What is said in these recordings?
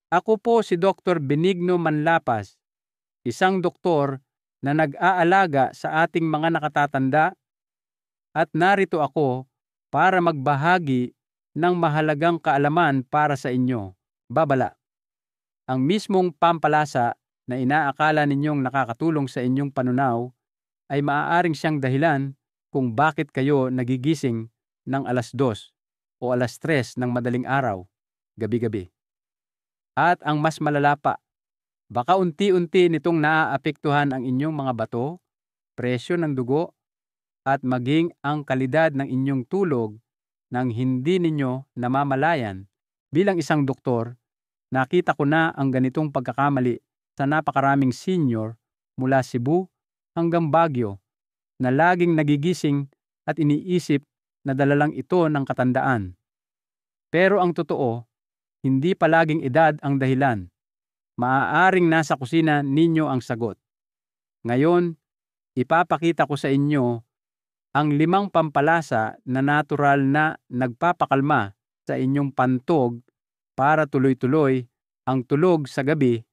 Ako po si Dr. Benigno Manlapas, isang doktor na nag-aalaga sa ating mga nakatatanda at narito ako para magbahagi ng mahalagang kaalaman para sa inyo. Babala, ang mismong pampalasa na inaakala ninyong nakakatulong sa inyong panunaw ay maaaring siyang dahilan kung bakit kayo nagigising ng alas 2 o alas 3 ng madaling araw, gabi-gabi. At ang mas malala pa, baka unti-unti nitong naaapektuhan ang inyong mga bato, presyo ng dugo, at maging ang kalidad ng inyong tulog nang hindi ninyo namamalayan. Bilang isang doktor, nakita ko na ang ganitong pagkakamali sa napakaraming senior mula Cebu hanggang Baguio na laging nagigising at iniisip na dala lang ito ng katandaan. Pero ang totoo, hindi palaging edad ang dahilan. Maaaring nasa kusina ninyo ang sagot. Ngayon, ipapakita ko sa inyo ang 5 pampalasa na natural na nagpapakalma sa inyong pantog para tuloy-tuloy ang tulog sa gabi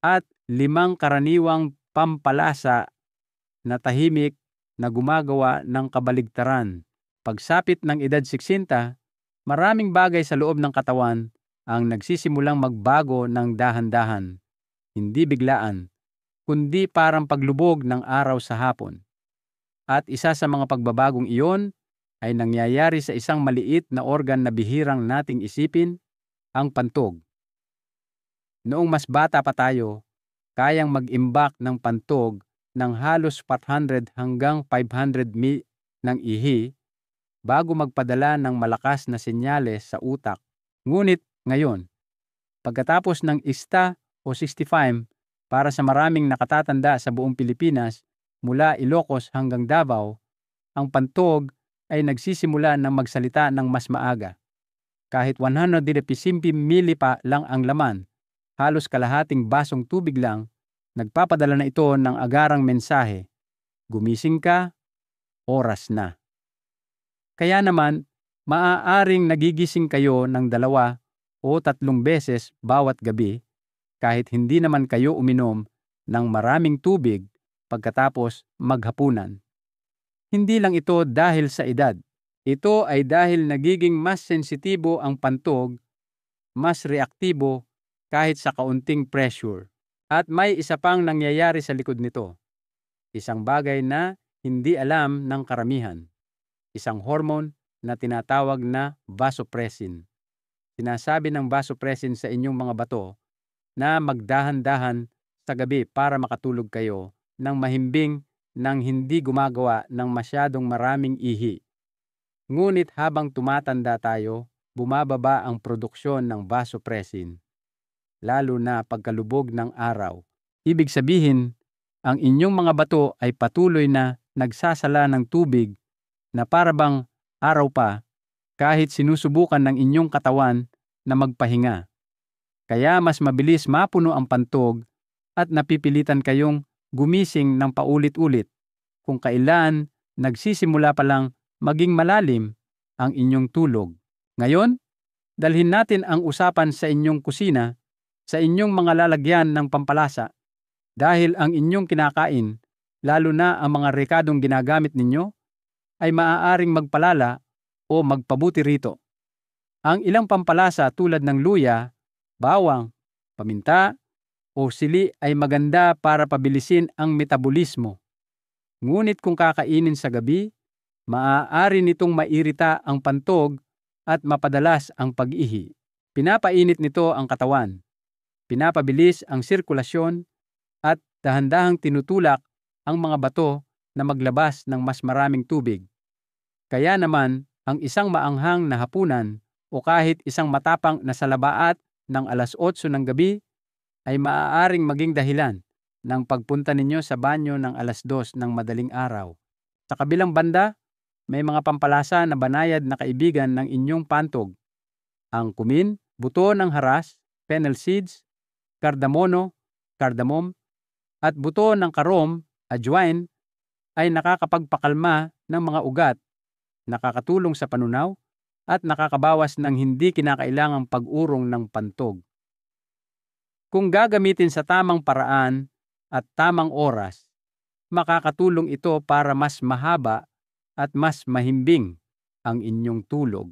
at 5 karaniwang pampalasa na tahimik na gumagawa ng kabaligtaran. Pagsapit ng edad 60, maraming bagay sa loob ng katawan ang nagsisimulang magbago ng dahan-dahan, hindi biglaan, kundi parang paglubog ng araw sa hapon. At isa sa mga pagbabagong iyon ay nangyayari sa isang maliit na organ na bihirang nating isipin, ang pantog. Noong mas bata pa tayo, kayang mag-imbak ng pantog ng halos 400 hanggang 500 ng ihi bago magpadala ng malakas na senyales sa utak. Ngunit ngayon, pagkatapos ng o 65 para sa maraming nakatatanda sa buong Pilipinas, mula Ilocos hanggang Davao, ang pantog ay nagsisimula ng magsalita ng mas maaga. Kahit 115 ml pa lang ang laman, halos kalahating basong tubig lang, nagpapadala na ito ng agarang mensahe. Gumising ka, oras na. Kaya naman, maaaring nagigising kayo ng 2 o 3 beses bawat gabi kahit hindi naman kayo uminom ng maraming tubig pagkatapos maghapunan. Hindi lang ito dahil sa edad. Ito ay dahil nagiging mas sensitibo ang pantog, mas reaktibo kahit sa kaunting pressure. At may isa pang nangyayari sa likod nito. Isang bagay na hindi alam ng karamihan. Isang hormone na tinatawag na vasopressin. Sinasabi ng vasopressin sa inyong mga bato na magdahan-dahan sa gabi para makatulog kayo ng mahimbing nang hindi gumagawa ng masyadong maraming ihi. Ngunit habang tumatanda tayo, bumababa ang produksyon ng vasopressin, lalo na pagkalubog ng araw. Ibig sabihin, ang inyong mga bato ay patuloy na nagsasala ng tubig na parabang araw pa kahit sinusubukan ng inyong katawan na magpahinga. Kaya mas mabilis mapuno ang pantog at napipilitan kayong gumising ng paulit-ulit kung kailan nagsisimula pa lang maging malalim ang inyong tulog. Ngayon, dalhin natin ang usapan sa inyong kusina, sa inyong mga lalagyan ng pampalasa, dahil ang inyong kinakain, lalo na ang mga rekadong ginagamit ninyo, ay maaaring magpalala o magpabuti rito. Ang ilang pampalasa tulad ng luya, bawang, paminta, o sili ay maganda para pabilisin ang metabolismo. Ngunit kung kakainin sa gabi, maaari nitong mairita ang pantog at mapadalas ang pag-ihi. Pinapainit nito ang katawan, pinapabilis ang sirkulasyon at dahan-dahang tinutulak ang mga bato na maglabas ng mas maraming tubig. Kaya naman, ang isang maanghang na hapunan o kahit isang matapang na salabaat ng alas 8 ng gabi ay maaaring maging dahilan ng pagpunta ninyo sa banyo ng alas 2 ng madaling araw. Sa kabilang banda, may mga pampalasa na banayad na kaibigan ng inyong pantog. Ang kumin, buto ng haras, fennel seeds, cardamom, at buto ng karom, ajwain, ay nakakapagpakalma ng mga ugat, nakakatulong sa panunaw, at nakakabawas ng hindi kinakailangang pag-urong ng pantog. Kung gagamitin sa tamang paraan at tamang oras, makakatulong ito para mas mahaba at mas mahimbing ang inyong tulog.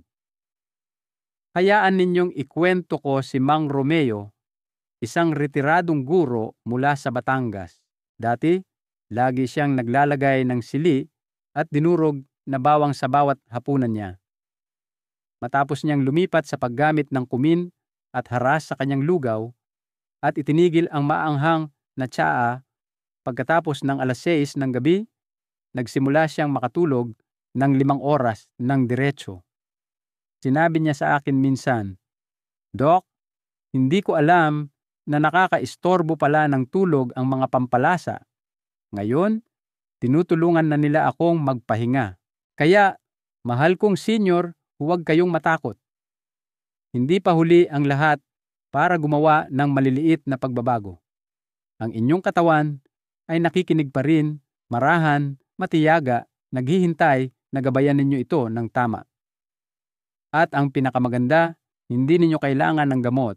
Hayaan ninyong ikwento ko si Mang Romeo, isang retiradong guro mula sa Batangas. Dati, lagi siyang naglalagay ng sili at dinurog na bawang sa bawat hapunan niya. Matapos niyang lumipat sa paggamit ng kumin at haras sa kanyang lugaw at itinigil ang maanghang na tsaa, pagkatapos ng 6:00 ng gabi, nagsimula siyang makatulog ng 5 oras ng diretso. Sinabi niya sa akin minsan, "Doc, hindi ko alam na nakakaistorbo pala ng tulog ang mga pampalasa. Ngayon, tinutulungan na nila akong magpahinga. Kaya, mahal kong senior, huwag kayong matakot. Hindi pa huli ang lahat para gumawa ng maliliit na pagbabago. Ang inyong katawan ay nakikinig pa rin, marahan, matiyaga, naghihintay na gabayan ninyo ito ng tama. At ang pinakamaganda, hindi ninyo kailangan ng gamot.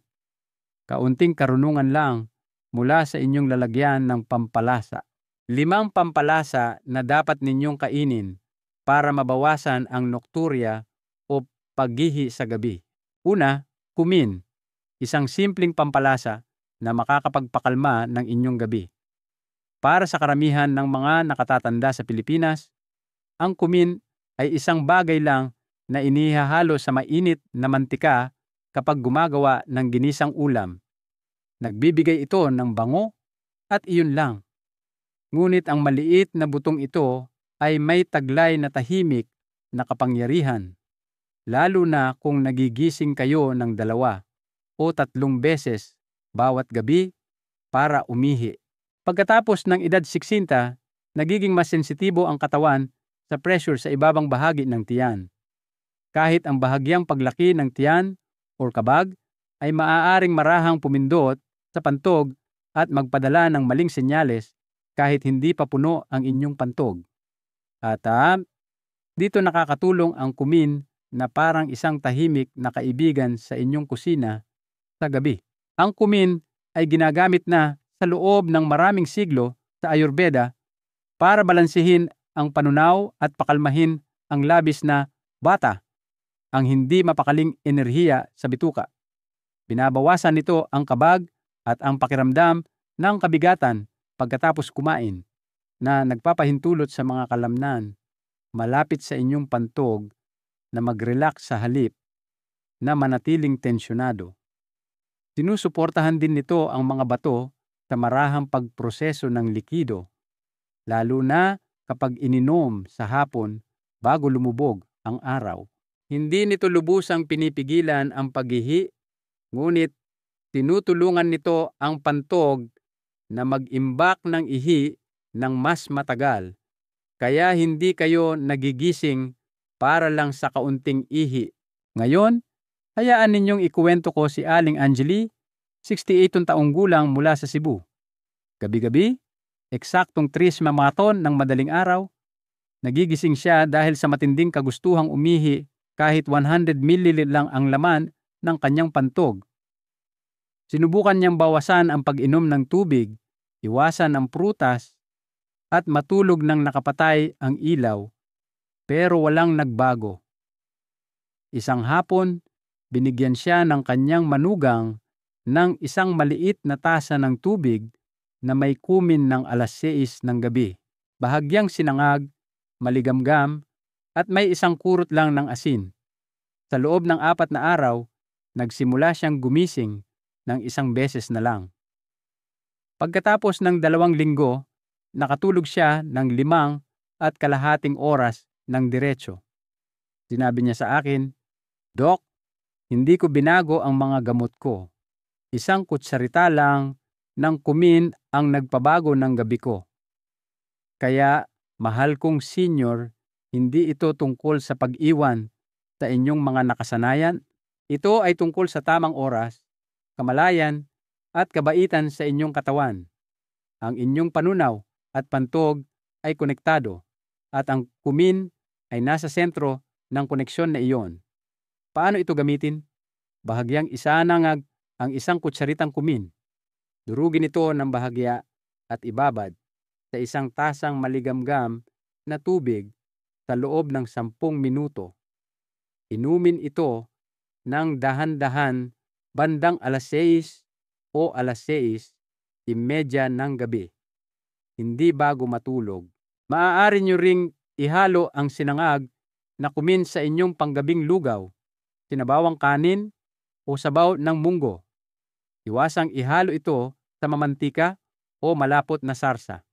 Kaunting karunungan lang mula sa inyong lalagyan ng pampalasa. 5 pampalasa na dapat ninyong kainin para mabawasan ang nokturya o paggihi sa gabi. Una, kumin, isang simpleng pampalasa na makakapagpakalma ng inyong gabi. Para sa karamihan ng mga nakatatanda sa Pilipinas, ang kumin ay isang bagay lang na inihahalo sa mainit na mantika kapag gumagawa ng ginisang ulam. Nagbibigay ito ng bango at iyon lang. Ngunit ang maliit na butong ito ay may taglay na tahimik na kapangyarihan, lalo na kung nagigising kayo ng 2 o 3 beses bawat gabi para umihi. Pagkatapos ng edad 60, nagiging mas sensitibo ang katawan sa pressure sa ibabang bahagi ng tiyan. Kahit ang bahagyang paglaki ng tiyan o kabag ay maaaring marahang pumindot sa pantog at magpadala ng maling senyales kahit hindi pa puno ang inyong pantog. At dito nakakatulong ang kumin na parang isang tahimik na kaibigan sa inyong kusina sa gabi. Ang kumin ay ginagamit na sa loob ng maraming siglo sa Ayurveda para balansehin ang panunaw at pakalmahin ang labis na bata, ang hindi mapakaling enerhiya sa bituka. Binabawasan nito ang kabag at ang pakiramdam ng kabigatan pagkatapos kumain na nagpapahintulot sa mga kalamnan malapit sa inyong pantog na mag-relax sa halip na manatiling tensyonado. Sinusuportahan din nito ang mga bato sa marahang pagproseso ng likido, lalo na kapag ininom sa hapon bago lumubog ang araw. Hindi nito lubusang pinipigilan ang paghihi, ngunit tinutulungan nito ang pantog na mag-imbak ng ihi ng mas matagal, kaya hindi kayo nagigising para lang sa kaunting ihi. Ngayon, hayaan ninyong ikuwento ko si Aling Angeli, 68 taong gulang mula sa Cebu. Gabi-gabi, eksaktong 3 marathon ng madaling araw, nagigising siya dahil sa matinding kagustuhang umihi kahit 100 ml lang ang laman ng kanyang pantog. Sinubukan niyang bawasan ang pag-inom ng tubig, iwasan ang prutas, at matulog ng nakapatay ang ilaw, pero walang nagbago. Isang hapon, binigyan siya ng kanyang manugang ng isang maliit na tasa ng tubig na may kumin ng 6:00 ng gabi. Bahagyang sinangag, maligamgam, at may isang kurot lang ng asin. Sa loob ng 4 na araw, nagsimula siyang gumising ng 1 beses na lang. Pagkatapos ng 2 linggo, nakatulog siya ng 5.5 oras ng diretso. Sinabi niya sa akin, "Doc, hindi ko binago ang mga gamot ko. 1 kutsarita lang ng kumin ang nagpabago ng gabi ko. Kaya, mahal kong senior, hindi ito tungkol sa pag-iwan sa inyong mga nakasanayan. Ito ay tungkol sa tamang oras, kamalayan, at kabaitan sa inyong katawan. Ang inyong panunaw at pantog ay konektado, at ang kumin ay nasa sentro ng koneksyon na iyon. Paano ito gamitin? Bahagyang isanangag ang 1 kutsaritang kumin. Durugin ito ng bahagya at ibabad sa isang tasang maligamgam na tubig sa loob ng 10 minuto. Inumin ito ng dahan-dahan bandang 6:00 o 6:30 ng gabi, hindi bago matulog. Maaari nyo ring ihalo ang sinangag na kumin sa inyong panggabing lugaw, sinabawang kanin o sabaw ng munggo. Iwasang ihalo ito sa mamantika o malapot na sarsa.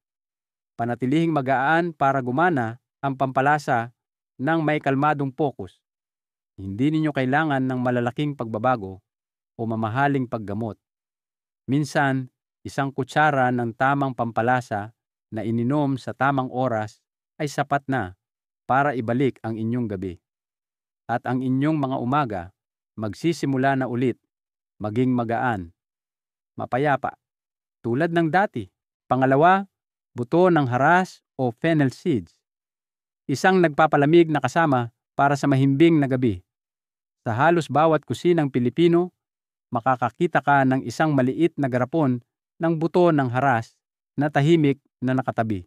Panatilihing magaan para gumana ang pampalasa ng may kalmadong focus. Hindi ninyo kailangan ng malalaking pagbabago o mamahaling paggamot. Minsan, 1 kutsara ng tamang pampalasa na ininom sa tamang oras ay sapat na para ibalik ang inyong gabi. At ang inyong mga umaga magsisimula na ulit maging magaan, mapayapa, tulad ng dati. Pangalawa, buto ng haras o fennel seeds. Isang nagpapalamig na kasama para sa mahimbing na gabi. Sa halos bawat kusinang Pilipino, makakakita ka ng isang maliit na garapon ng buto ng haras na tahimik na nakatabi.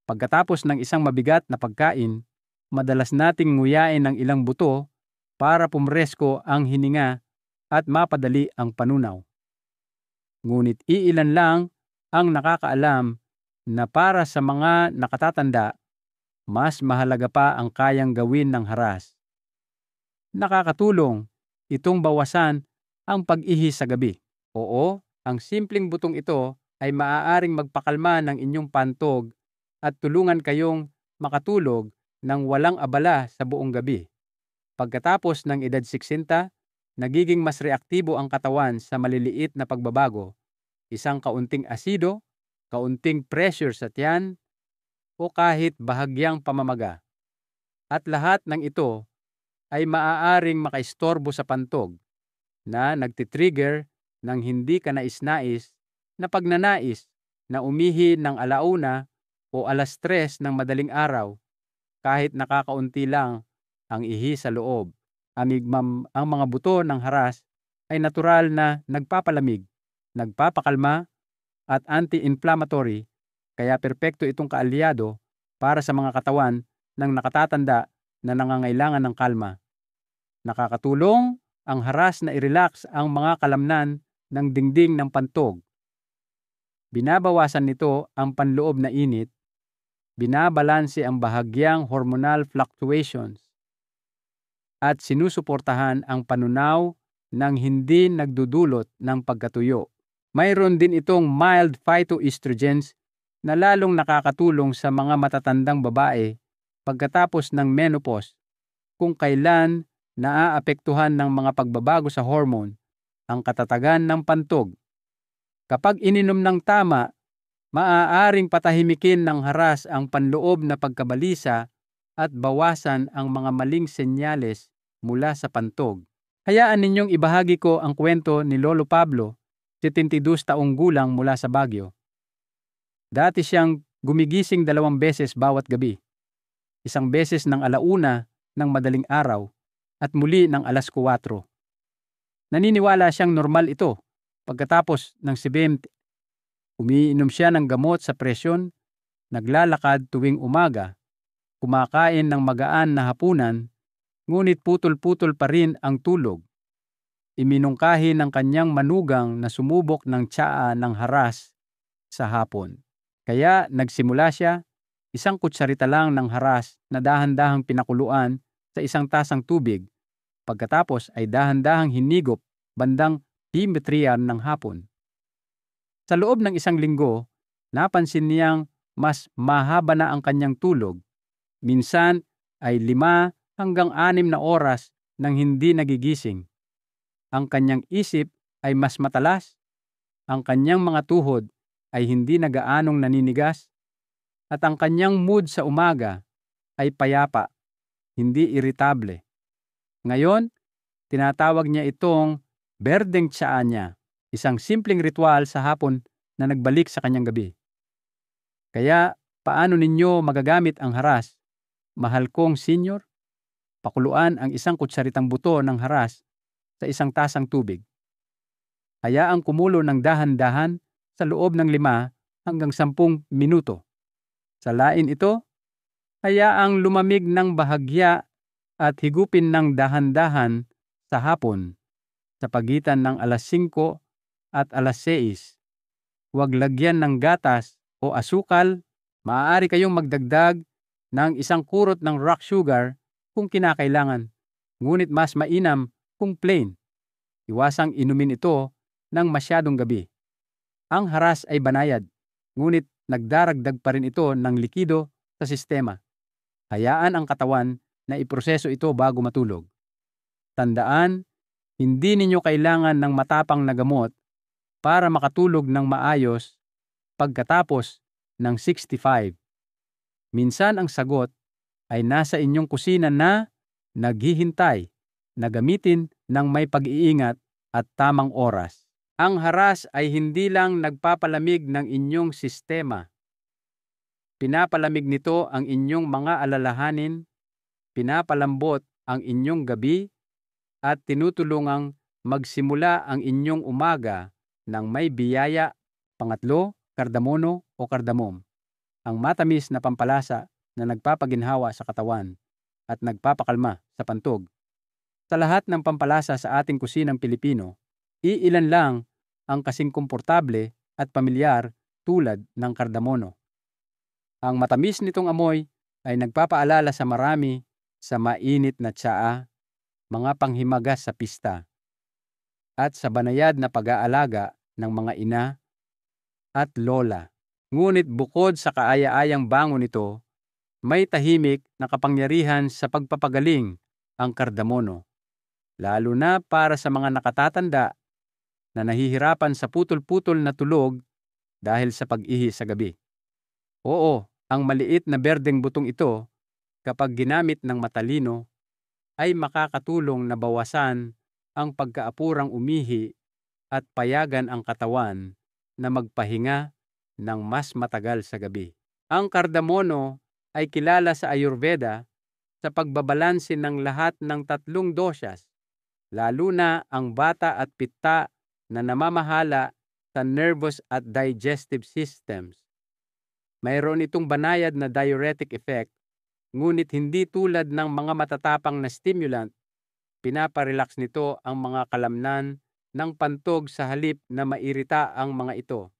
Pagkatapos ng isang mabigat na pagkain, madalas nating nguyain ng ilang buto para pumresko ang hininga at mapadali ang panunaw. Ngunit iilan lang ang nakakaalam na para sa mga nakatatanda, mas mahalaga pa ang kayang gawin ng haras. Nakakatulong itong bawasan ang pag-ihi sa gabi. Oo, ang simpleng butong ito ay maaaring magpakalma ng inyong pantog at tulungan kayong makatulog ng walang abala sa buong gabi. Pagkatapos ng edad 60, nagiging mas reaktibo ang katawan sa maliliit na pagbabago. Isang kaunting asido, kaunting pressure sa tiyan, o kahit bahagyang pamamaga. At lahat ng ito ay maaaring makaistorbo sa pantog na nagtitrigger ng hindi ka nais-nais na pagnanais na umihi ng 1:00 o 3:00 ng madaling araw kahit nakakaunti lang ang ihi sa loob. Ang mga buto ng haras ay natural na nagpapalamig, nagpapakalma at anti-inflammatory, kaya perpekto itong kaalyado para sa mga katawan ng nakatatanda na nangangailangan ng kalma. Nakakatulong ang haras na i-relax ang mga kalamnan ng dingding ng pantog. Binabawasan nito ang panloob na init, binabalanse ang bahagyang hormonal fluctuations, at sinusuportahan ang panunaw ng hindi nagdudulot ng pagkatuyo. Mayroon din itong mild phytoestrogens na lalong nakakatulong sa mga matatandang babae pagkatapos ng menopause kung kailan naaapektuhan ng mga pagbabago sa hormone ang katatagan ng pantog. Kapag ininom ng tama, maaaring patahimikin ng haras ang panloob na pagkabalisa at bawasan ang mga maling senyales mula sa pantog. Hayaan ninyong ibahagi ko ang kwento ni Lolo Pablo, 72 taong gulang mula sa Baguio. Dati siyang gumigising 2 beses bawat gabi. Isang beses ng 1:00 ng madaling araw at muli ng 4:00. Naniniwala siyang normal ito. Pagkatapos ng 70, umiinom siya ng gamot sa presyon, naglalakad tuwing umaga, kumakain ng magaan na hapunan, ngunit putol-putol pa rin ang tulog. Iminungkahi ng kanyang manugang na sumubok ng tsaa ng haras sa hapon. Kaya nagsimula siya, 1 kutsarita lang ng haras na dahan-dahang pinakuluan sa 1 tasang tubig, pagkatapos ay dahan-dahang hinigop bandang 3:00 ng hapon. Sa loob ng 1 linggo, napansin niyang mas mahaba na ang kanyang tulog. Minsan ay 5 hanggang 6 na oras nang hindi nagigising. Ang kanyang isip ay mas matalas, ang kanyang mga tuhod ay hindi na gaanong naninigas, at ang kanyang mood sa umaga ay payapa, hindi iritable. Ngayon, tinatawag niya itong berdeng tsaa niya, isang simpleng ritual sa hapon na nagbalik sa kanyang gabi. Kaya, paano ninyo magagamit ang haras? Mahal kong senior, pakuluan ang 1 kutsaritang buto ng haras sa 1 tasang tubig. Hayaang kumulo ng dahan-dahan sa loob ng 5 hanggang 10 minuto. Salain ito, hayaang lumamig ng bahagya at higupin ng dahan-dahan sa hapon sa pagitan ng alas 5 at alas 6. Huwag lagyan ng gatas o asukal. Maaari kayong magdagdag ng 1 kurot ng rock sugar kung kinakailangan, ngunit mas mainam kung plain. Iwasang inumin ito ng masyadong gabi. Ang haras ay banayad, ngunit nagdaragdag pa rin ito ng likido sa sistema. Hayaan ang katawan na iproseso ito bago matulog. Tandaan, hindi ninyo kailangan ng matapang na gamot para makatulog ng maayos pagkatapos ng 65. Minsan ang sagot ay nasa inyong kusina na naghihintay na gamitin ng may pag-iingat at tamang oras. Ang haras ay hindi lang nagpapalamig ng inyong sistema. Pinapalamig nito ang inyong mga alalahanin, pinapalambot ang inyong gabi, at tinutulungang magsimula ang inyong umaga ng may biyaya. Pangatlo, kardamono o kardamom. Ang matamis na pampalasa na nagpapaginhawa sa katawan at nagpapakalma sa pantog. Sa lahat ng pampalasa sa ating kusinang Pilipino, iilan lang ang kasing komportable at pamilyar tulad ng kardamono. Ang matamis nitong amoy ay nagpapaalala sa marami sa mainit na tsaa, mga panghimagas sa pista, at sa banayad na pag-aalaga ng mga ina at lola. Ngunit bukod sa kaaya-ayang bango nito, may tahimik na kapangyarihan sa pagpapagaling ang kardamono, lalo na para sa mga nakatatanda na nahihirapan sa putol-putol na tulog dahil sa pag-ihi sa gabi. Oo, ang maliit na berdeng butong ito, kapag ginamit ng matalino, ay makakatulong na bawasan ang pagkaapurang umihi at payagan ang katawan na magpahinga ng mas matagal sa gabi. Ang kardamono ay kilala sa Ayurveda sa pagbabalanse ng lahat ng 3 dosyas, lalo na ang bata at pitta na namamahala sa nervous at digestive systems. Mayroon itong banayad na diuretic effect, ngunit hindi tulad ng mga matatapang na stimulant. Pinaparelax nito ang mga kalamnan ng pantog sa halip na mairita ang mga ito.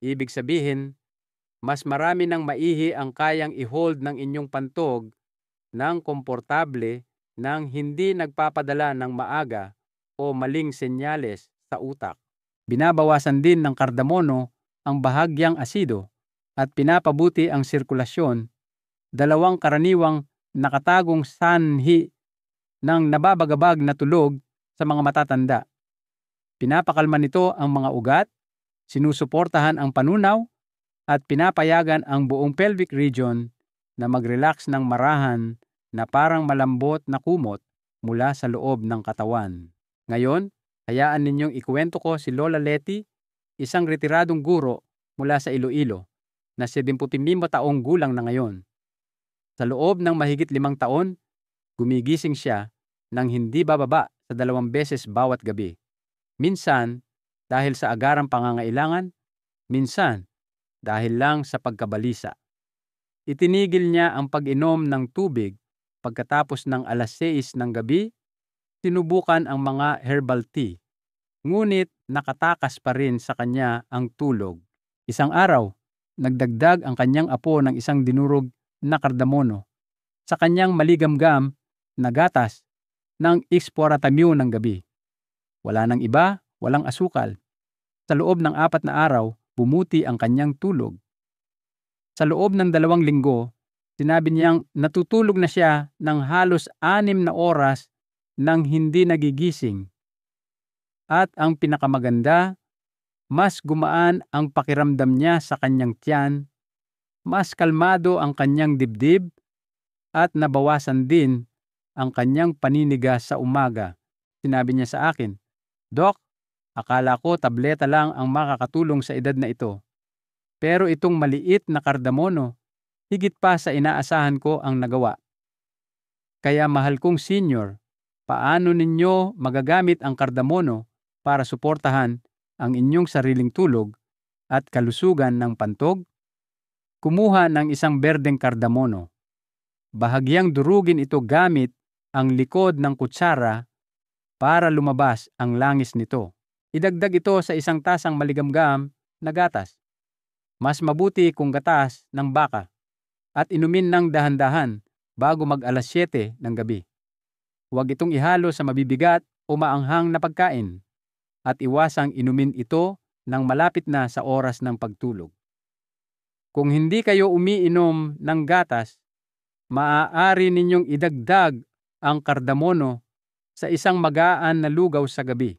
Ibig sabihin, mas marami ng maihi ang kayang i-hold ng inyong pantog ng komportable nang hindi nagpapadala ng maaga o maling senyales sa utak. Binabawasan din ng kardamono ang bahagyang asido at pinapabuti ang sirkulasyon, 2 karaniwang nakatagong sanhi ng nababagabag na tulog sa mga matatanda. Pinapakalma nito ang mga ugat, sinusuportahan ang panunaw, at pinapayagan ang buong pelvic region na mag-relax ng marahan na parang malambot na kumot mula sa loob ng katawan. Ngayon, hayaan ninyong ikuwento ko si Lola Letty, isang retiradong guro mula sa Iloilo, na 75 taong gulang na ngayon. Sa loob ng mahigit 5 taon, gumigising siya ng hindi bababa sa 2 beses bawat gabi. Minsan, dahil sa agarang pangangailangan, minsan, dahil lang sa pagkabalisa. Itinigil niya ang pag-inom ng tubig pagkatapos ng alas 6 ng gabi. Sinubukan ang mga herbal tea, ngunit nakatakas pa rin sa kanya ang tulog. Isang araw, nagdagdag ang kanyang apo ng isang dinurog na kardamono sa kanyang maligamgam na gatas ng Exploratamune ng gabi. Wala nang iba, walang asukal. Sa loob ng 4 na araw, bumuti ang kanyang tulog. Sa loob ng 2 linggo, sinabi niyang natutulog na siya ng halos 6 na oras nang hindi nagigising. At ang pinakamaganda, mas gumaan ang pakiramdam niya sa kanyang tiyan, mas kalmado ang kanyang dibdib, at nabawasan din ang kanyang paninigas sa umaga. Sinabi niya sa akin, "Dok, akala ko tableta lang ang makakatulong sa edad na ito. Pero itong maliit na kardamono, higit pa sa inaasahan ko ang nagawa. Kaya mahal kong senior, paano ninyo magagamit ang kardamono para suportahan ang inyong sariling tulog at kalusugan ng pantog? Kumuha ng isang berdeng kardamono. Bahagyang durugin ito gamit ang likod ng kutsara para lumabas ang langis nito. Idagdag ito sa isang tasang maligamgam na gatas. Mas mabuti kung gatas ng baka, at inumin ng dahan-dahan bago mag-alas 7 ng gabi. Huwag itong ihalo sa mabibigat o maanghang na pagkain, at iwasang inumin ito ng malapit na sa oras ng pagtulog. Kung hindi kayo umiinom ng gatas, maaari ninyong idagdag ang kardamono sa isang magaan na lugaw sa gabi.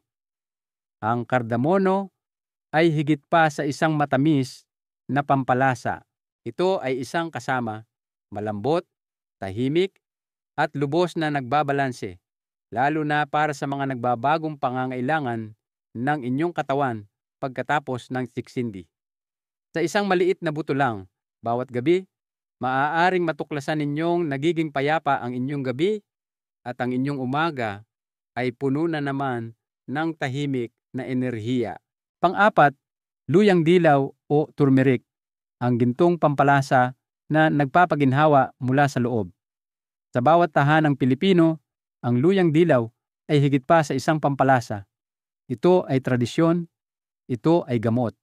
Ang kardamono ay higit pa sa isang matamis na pampalasa. Ito ay isang kasama, malambot, tahimik, at lubos na nagbabalanse, lalo na para sa mga nagbabagong pangangailangan ng inyong katawan pagkatapos ng siksindi. Sa isang maliit na buto lang, bawat gabi, maaaring matuklasan ninyong nagiging payapa ang inyong gabi at ang inyong umaga ay puno na naman ng tahimik na enerhiya. Pang-apat, luyang dilaw o turmeric, ang gintong pampalasa na nagpapaginhawa mula sa loob. Sa bawat tahanang Pilipino, ang luyang dilaw ay higit pa sa isang pampalasa. Ito ay tradisyon, ito ay gamot.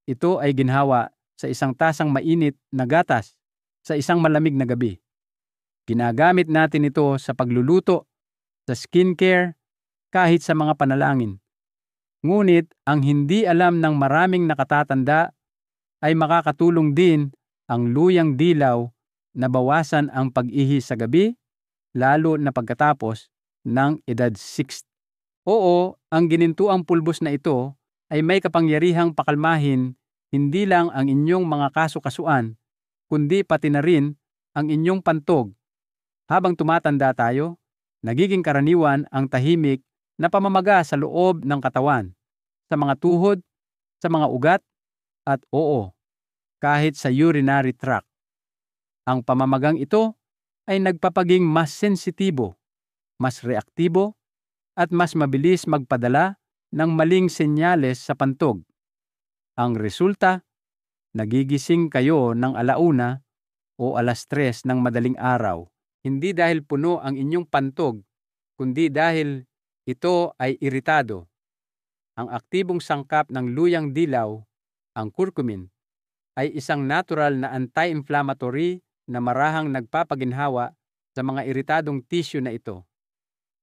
Ito ay ginhawa sa isang tasang mainit na gatas sa isang malamig na gabi. Ginagamit natin ito sa pagluluto, sa skincare, kahit sa mga panalangin. Ngunit ang hindi alam ng maraming nakatatanda ay makakatulong din ang luyang dilaw na bawasan ang pag-ihi sa gabi, lalo na pagkatapos ng edad 60. Oo, ang ginintuang pulbos na ito ay may kapangyarihang pakalmahin hindi lang ang inyong mga kaso-kasuan, kundi pati na rin ang inyong pantog. Habang tumatanda tayo, nagiging karaniwan ang tahimik na pamamaga sa loob ng katawan, sa mga tuhod, sa mga ugat, at kahit sa urinary tract. Ang pamamagang ito ay nagpapaging mas sensitibo, mas reaktibo, at mas mabilis magpadala ng maling senyales sa pantog. Ang resulta, nagigising kayo ng 1:00 o 3:00 ng madaling araw, hindi dahil puno ang inyong pantog, kundi dahil ito ay iritado. Ang aktibong sangkap ng luyang dilaw, ang curcumin, ay isang natural na anti-inflammatory na marahang nagpapaginhawa sa mga iritadong tissue na ito.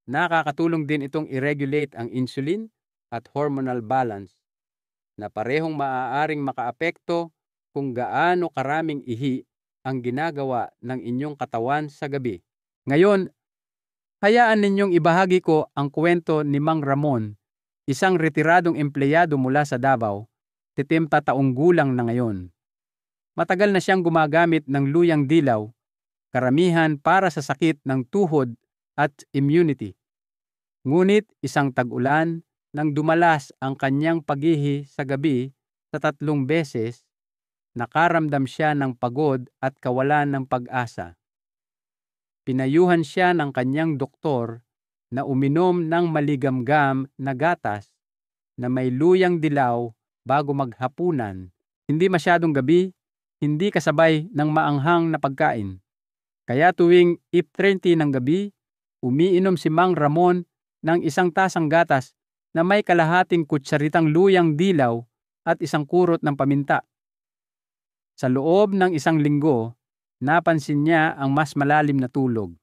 Nakakatulong din itong i-regulate ang insulin at hormonal balance, na parehong maaaring makaapekto kung gaano karaming ihi ang ginagawa ng inyong katawan sa gabi. Ngayon, hayaan ninyong ibahagi ko ang kwento ni Mang Ramon, isang retiradong empleyado mula sa Davao, 70 taong gulang na ngayon. Matagal na siyang gumagamit ng luyang dilaw, karamihan para sa sakit ng tuhod at immunity. Ngunit isang tag-ulan nang dumalas ang kanyang pag-ihi sa gabi sa 3 beses, nakaramdam siya ng pagod at kawalan ng pag-asa. Pinayuhan siya ng kanyang doktor na uminom ng maligamgam na gatas na may luyang dilaw bago maghapunan, hindi masyadong gabi, hindi kasabay ng maanghang na pagkain. Kaya tuwing 8:30 ng gabi, umiinom si Mang Ramon ng 1 tasang gatas na may kalahating kutsaritang luyang dilaw at 1 kurot ng paminta. Sa loob ng 1 linggo, napansin niya ang mas malalim na tulog.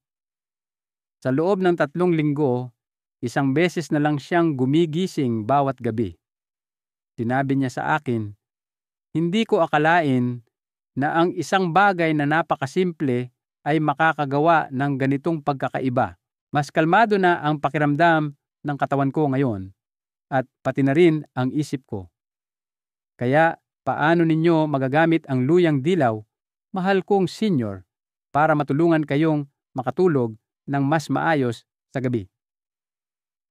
Sa loob ng 3 linggo, 1 beses na lang siyang gumigising bawat gabi. Sinabi niya sa akin, "Hindi ko akalain na ang isang bagay na napakasimple ay makakagawa ng ganitong pagkakaiba. Mas kalmado na ang pakiramdam ng katawan ko ngayon at pati na rin ang isip ko. Kaya paano ninyo magagamit ang luyang dilaw, mahal kong senior, para matulungan kayong makatulog ng mas maayos sa gabi?"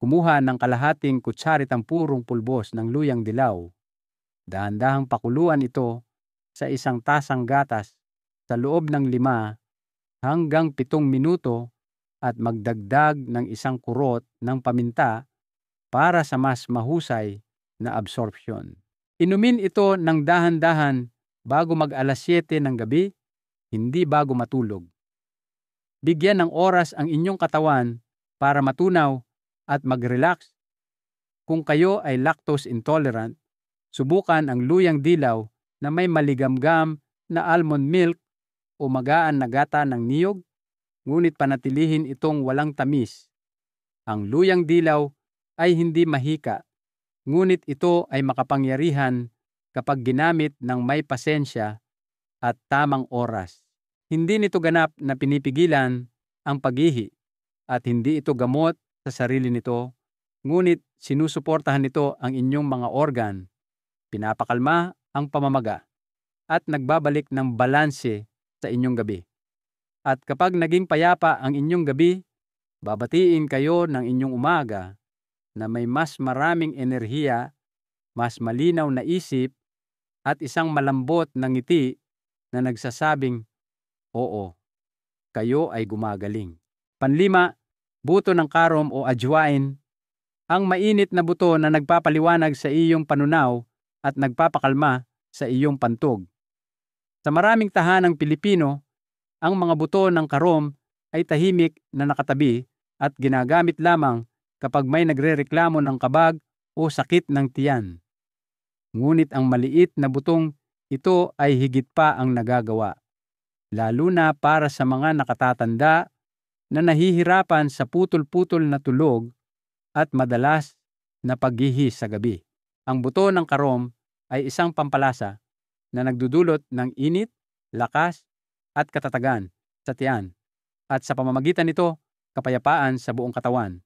Kumuha ng kalahating kutsaritang purong pulbos ng luyang dilaw. Dahan-dahang pakuluan ito sa 1 tasang gatas sa loob ng 5 hanggang 7 minuto at magdagdag ng 1 kurot ng paminta para sa mas mahusay na absorption. Inumin ito ng dahan-dahan bago mag-alas 7 ng gabi, hindi bago matulog. Bigyan ng oras ang inyong katawan para matunaw at mag-relax. Kung kayo ay lactose intolerant, subukan ang luyang dilaw na may maligamgam na almond milk o magaan na gata ng niyog, ngunit panatilihin itong walang tamis. Ang luyang dilaw ay hindi mahika, ngunit ito ay makapangyarihan kapag ginamit ng may pasensya at tamang oras. Hindi nito ganap na pinipigilan ang paghihi at hindi ito gamot sa sarili nito, ngunit sinusuportahan nito ang inyong mga organ, pinapakalma ang pamamaga, at nagbabalik ng balanse sa inyong gabi. At kapag naging payapa ang inyong gabi, babatiin kayo ng inyong umaga na may mas maraming enerhiya, mas malinaw na isip, at isang malambot na ngiti na nagsasabing, oo, kayo ay gumagaling. Panlima, buto ng karom o ajwain, ang mainit na buto na nagpapaliwanag sa iyong panunaw at nagpapakalma sa iyong pantog. Sa maraming tahanang Pilipino, ang mga buto ng karom ay tahimik na nakatabi at ginagamit lamang kapag may nagrereklamo ng kabag o sakit ng tiyan. Ngunit ang maliit na butong ito ay higit pa ang nagagawa, lalo na para sa mga nakatatanda na nahihirapan sa putol-putol na tulog at madalas na paghihi sa gabi. Ang buto ng karom ay isang pampalasa na nagdudulot ng init, lakas, at katatagan sa tiyan, at sa pamamagitan nito, kapayapaan sa buong katawan.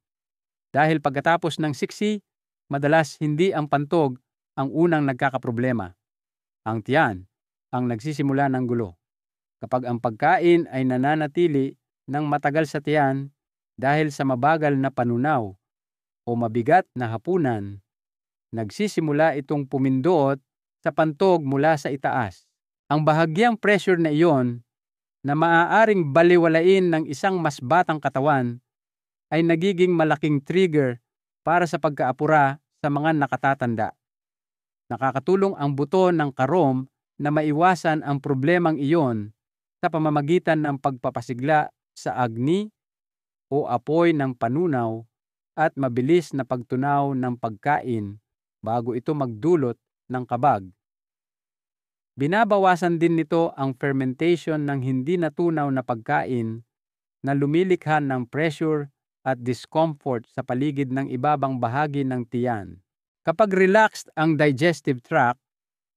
Dahil pagkatapos ng siksi, madalas hindi ang pantog ang unang nagkakaproblema. Ang tiyan ang nagsisimula ng gulo. Kapag ang pagkain ay nananatili ng matagal sa tiyan dahil sa mabagal na panunaw o mabigat na hapunan, nagsisimula itong pumindoot sa pantog mula sa itaas. Ang bahagyang pressure na iyon na maaaring baliwalain ng isang mas batang katawan ay nagiging malaking trigger para sa pagkaapura sa mga nakatatanda. Nakakatulong ang buto ng karom na maiwasan ang problemang iyon sa pamamagitan ng pagpapasigla sa agni o apoy ng panunaw at mabilis na pagtunaw ng pagkain bago ito magdulot ng kabag. Binabawasan din nito ang fermentation ng hindi natunaw na pagkain na lumilikha ng pressure at discomfort sa paligid ng ibabang bahagi ng tiyan. Kapag relaxed ang digestive tract,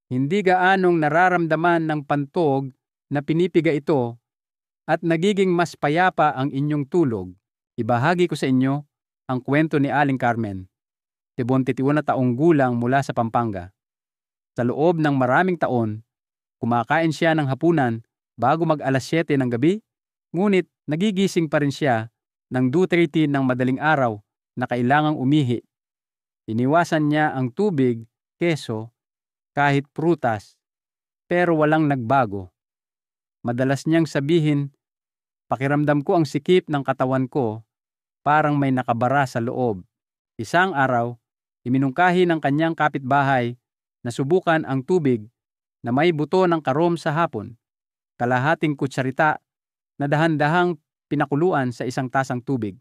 hindi gaanong nararamdaman ng pantog na pinipiga ito at nagiging mas payapa ang inyong tulog. Ibahagi ko sa inyo ang kwento ni Aling Carmen, 71 taong gulang mula sa Pampanga. Sa loob ng maraming taon, kumakain siya ng hapunan bago mag-alas 7 ng gabi, ngunit nagigising pa rin siya ng 2:30 ng madaling araw na kailangang umihi. Iniwasan niya ang tubig, keso, kahit prutas, pero walang nagbago. Madalas niyang sabihin, pakiramdam ko ang sikip ng katawan ko, parang may nakabara sa loob. Isang araw, iminungkahi ng kanyang kapitbahay na subukan ang tubig na may buto ng karom sa hapon, kalahating kutsarita na dahan-dahang pinakuluan sa isang tasang tubig.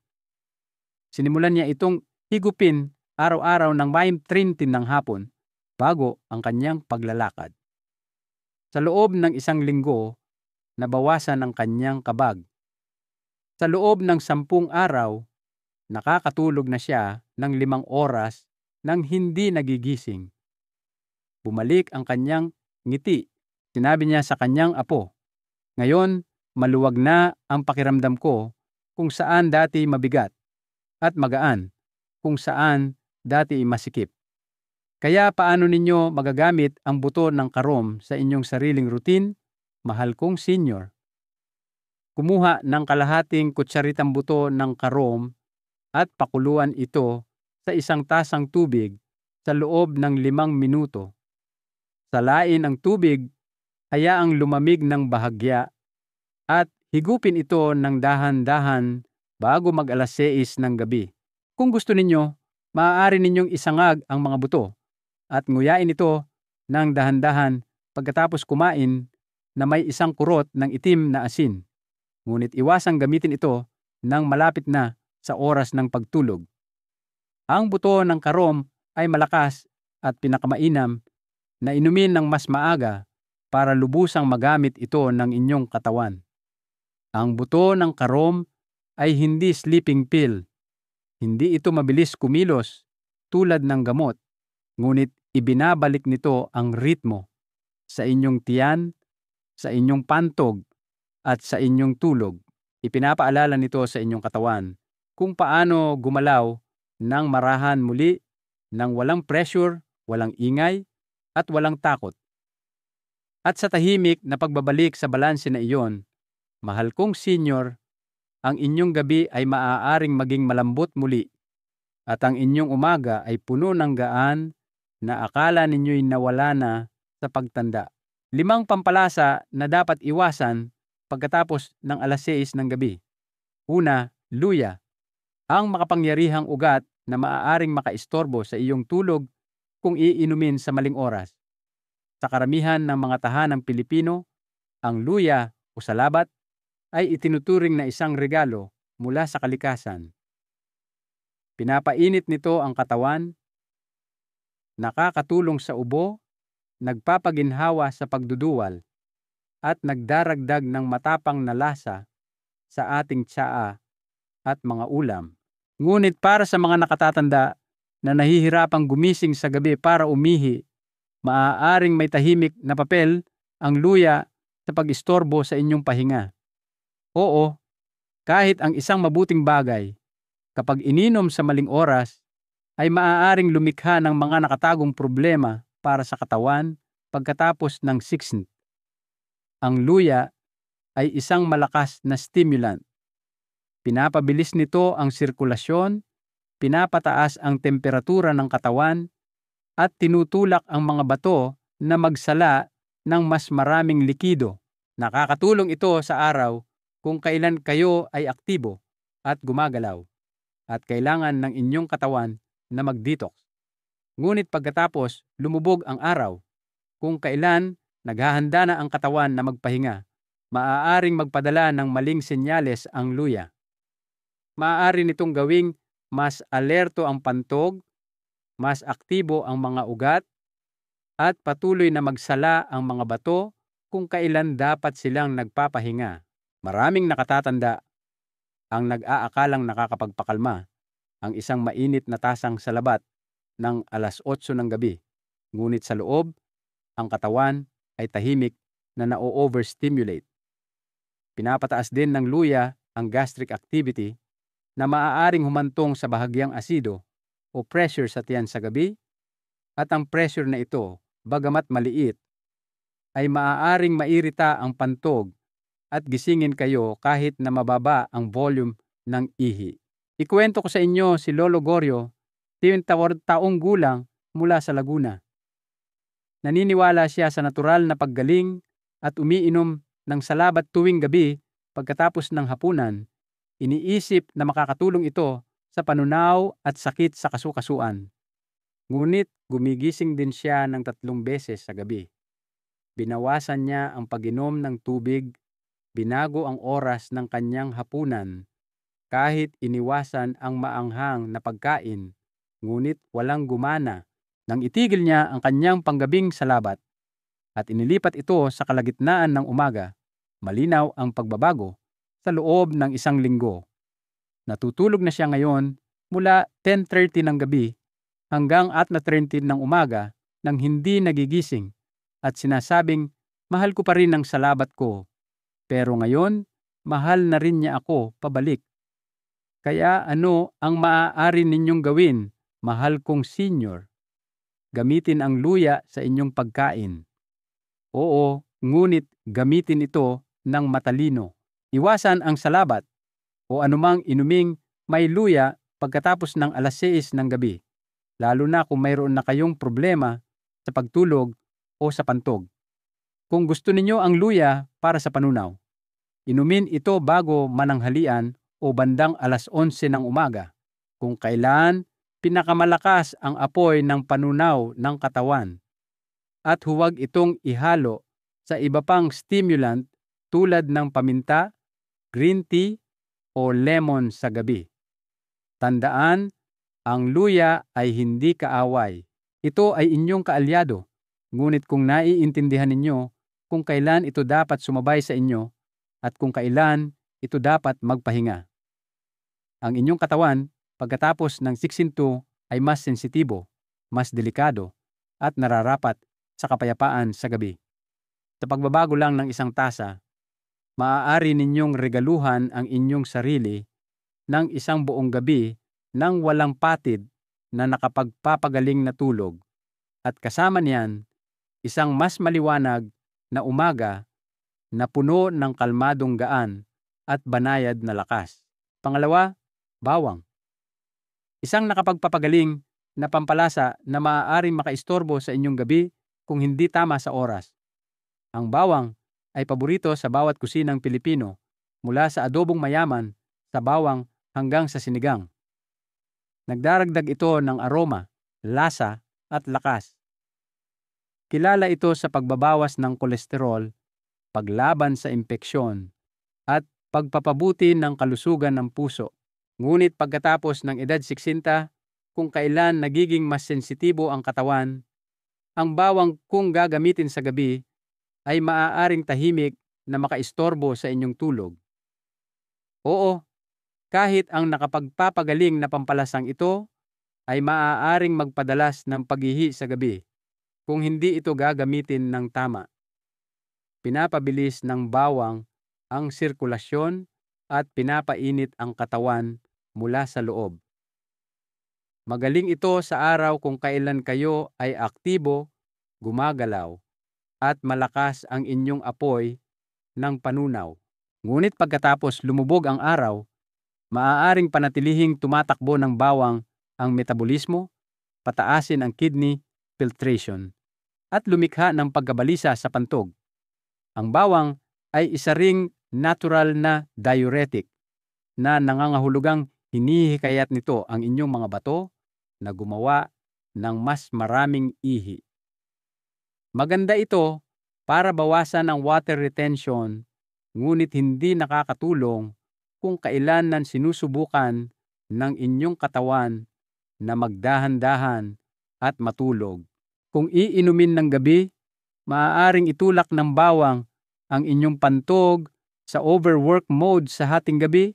Sinimulan niya itong higupin araw-araw ng 30 ng hapon bago ang kanyang paglalakad. Sa loob ng 1 linggo, nabawasan ang kanyang kabag. Sa loob ng 10 araw, nakakatulog na siya ng 5 oras nang hindi nagigising. Bumalik ang kanyang ngiti. Sinabi niya sa kanyang apo, "Ngayon, maluwag na ang pakiramdam ko kung saan dati mabigat at magaan, kung saan dati masikip." Kaya paano ninyo magagamit ang buto ng karom sa inyong sariling routine, mahal kong senior? Kumuha ng kalahating kutsaritang buto ng karom at pakuluan ito sa isang tasang tubig sa loob ng 5 minuto. Salain ang tubig, hayaang lumamig ng bahagya at higupin ito ng dahan-dahan bago mag-alas 6 ng gabi. Kung gusto ninyo, Maaari ninyong isangag ang mga buto at nguyain ito ng dahan-dahan pagkatapos kumain na may isang kurot ng itim na asin. Ngunit iwasang gamitin ito ng malapit na sa oras ng pagtulog. Ang buto ng karom ay malakas at pinakamainam na inumin ng mas maaga para lubusang magamit ito ng inyong katawan. Ang buto ng karom ay hindi sleeping pill. Hindi ito mabilis kumilos tulad ng gamot, ngunit ibinabalik nito ang ritmo sa inyong tiyan, sa inyong pantog, at sa inyong tulog. Ipinapaalala nito sa inyong katawan kung paano gumalaw ng marahan muli ng walang pressure, walang ingay, at walang takot. At sa tahimik na pagbabalik sa balanse na iyon, mahal kong senior, ang inyong gabi ay maaaring maging malambot muli at ang inyong umaga ay puno ng gaan na akala ninyo'y nawala na sa pagtanda. 5 pampalasa na dapat iwasan pagkatapos ng 6:00 ng gabi. Una, luya, ang makapangyarihang ugat na maaaring makaistorbo sa iyong tulog kung iinumin sa maling oras. Sa karamihan ng mga tahanang Pilipino, ang luya o salabat ay itinuturing na isang regalo mula sa kalikasan. Pinapainit nito ang katawan, nakakatulong sa ubo, nagpapaginhawa sa pagduduwal, at nagdaragdag ng matapang na lasa sa ating tsaa at mga ulam. Ngunit para sa mga nakatatanda na nahihirapang gumising sa gabi para umihi, maaaring may tahimik na papel ang luya sa pag-istorbo sa inyong pahinga. Oo, kahit ang isang mabuting bagay, kapag ininom sa maling oras, ay maaaring lumikha ng mga nakatagong problema para sa katawan pagkatapos ng 6th. Ang luya ay isang malakas na stimulant. Pinapabilis nito ang sirkulasyon, pinapataas ang temperatura ng katawan, at tinutulak ang mga bato na magsala ng mas maraming likido. Nakakatulong ito sa araw kung kailan kayo ay aktibo at gumagalaw at kailangan ng inyong katawan na mag-detox. Ngunit pagkatapos lumubog ang araw, kung kailan naghahanda na ang katawan na magpahinga, maaaring magpadala ng maling senyales ang luya. Maaari nitong gawing mas alerto ang pantog, mas aktibo ang mga ugat, at patuloy na magsala ang mga bato kung kailan dapat silang nagpapahinga. Maraming nakatatanda ang nag-aakalang nakakapagpakalma ang isang mainit na tasang salabat ng 8:00 ng gabi. Ngunit sa loob, ang katawan ay tahimik na na-overstimulate. Pinapataas din ng luya ang gastric activity na maaaring humantong sa bahagyang asido o pressure sa tiyan sa gabi, at ang pressure na ito, bagamat maliit, ay maaaring mairita ang pantog at gisingin kayo kahit na mababa ang volume ng ihi. Ikuwento ko sa inyo si Lolo Gorio, 70 taong gulang mula sa Laguna. Naniniwala siya sa natural na paggaling at umiinom ng salabat tuwing gabi pagkatapos ng hapunan. Iniisip na makakatulong ito sa panunaw at sakit sa kasukasuan. Ngunit gumigising din siya ng 3 beses sa gabi. Binawasan niya ang pag-inom ng tubig, binago ang oras ng kanyang hapunan, kahit iniwasan ang maanghang na pagkain, ngunit walang gumana nang itigil niya ang kanyang panggabing salabat at inilipat ito sa kalagitnaan ng umaga. Malinaw ang pagbabago sa loob ng 1 linggo. Natutulog na siya ngayon mula 10:30 ng gabi hanggang 4:30 ng umaga nang hindi nagigising at sinasabing, "Mahal ko pa rin ang salabat ko, pero ngayon mahal na rin niya ako pabalik." Kaya ano ang maaari ninyong gawin, mahal kong senior? Gamitin ang luya sa inyong pagkain. Oo, ngunit gamitin ito ng matalino. Iwasan ang salabat o anumang inuming may luya pagkatapos ng 6:00 ng gabi, lalo na kung mayroon na kayong problema sa pagtulog o sa pantog. Kung gusto ninyo ang luya para sa panunaw, inumin ito bago mananghalian o bandang 11:00 ng umaga. Kung kailan Pinakamalakas ang apoy ng panunaw ng katawan at huwag itong ihalo sa iba pang stimulant tulad ng paminta, green tea o lemon sa gabi. Tandaan, ang luya ay hindi kaaway. Ito ay inyong kaalyado. Ngunit kung naiintindihan ninyo kung kailan ito dapat sumabay sa inyo at kung kailan ito dapat magpahinga. Ang inyong katawan pagkatapos ng 6-2 ay mas sensitibo, mas delikado, at nararapat sa kapayapaan sa gabi. Sa pagbabago lang ng isang tasa, maaari ninyong regaluhan ang inyong sarili ng isang buong gabi ng walang patid na nakapagpapagaling na tulog at kasama niyan isang mas maliwanag na umaga na puno ng kalmadong gaan at banayad na lakas. Pangalawa, bawang. Isang nakapagpapagaling na pampalasa na maaaring makaistorbo sa inyong gabi kung hindi tama sa oras. Ang bawang ay paborito sa bawat kusinang Pilipino, mula sa adobong mayaman sa bawang hanggang sa sinigang. Nagdaragdag ito ng aroma, lasa at lakas. Kilala ito sa pagbabawas ng kolesterol, paglaban sa impeksyon, at pagpapabuti ng kalusugan ng puso. Ngunit pagkatapos ng edad 60, kung kailan nagiging mas sensitibo ang katawan, ang bawang kung gagamitin sa gabi ay maaaring tahimik na makaistorbo sa inyong tulog. Oo, kahit ang nakapagpapagaling na pampalasang ito ay maaaring magpadalas ng paghihi sa gabi kung hindi ito gagamitin ng tama. Pinapabilis ng bawang ang sirkulasyon at pinapainit ang katawan mula sa loob. Magaling ito sa araw kung kailan kayo ay aktibo, gumagalaw, at malakas ang inyong apoy ng panunaw. Ngunit pagkatapos lumubog ang araw, maaaring panatilihing tumatakbo ng bawang ang metabolismo, pataasin ang kidney filtration, at lumikha ng pagkabalisa sa pantog. Ang bawang ay isa ring natural na diuretic na nangangahulugang hinihikayat nito ang inyong mga bato na gumawa ng mas maraming ihi. Maganda ito para bawasan ang water retention, ngunit hindi nakakatulong kung kailan sinusubukan ng inyong katawan na magdahan-dahan at matulog. Kung iinumin ng gabi, maaaring itulak ng bawang ang inyong pantog sa overwork mode sa hating gabi,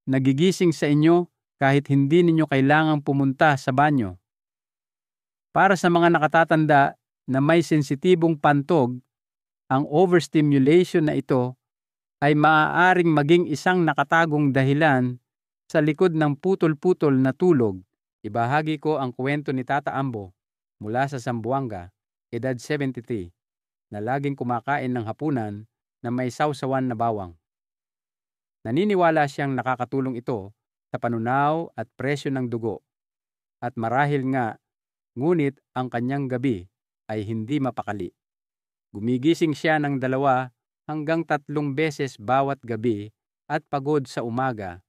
nagigising sa inyo kahit hindi ninyo kailangang pumunta sa banyo. Para sa mga nakatatanda na may sensitibong pantog, ang overstimulation na ito ay maaaring maging isang nakatagong dahilan sa likod ng putol-putol na tulog. Ibahagi ko ang kwento ni Tata Ambo mula sa Zamboanga, edad 73, na laging kumakain ng hapunan na may sawsawan na bawang. Naniniwala siyang nakakatulong ito sa panunaw at presyo ng dugo. At marahil nga, ngunit ang kanyang gabi ay hindi mapakali. Gumigising siya ng 2 hanggang 3 beses bawat gabi at pagod sa umaga,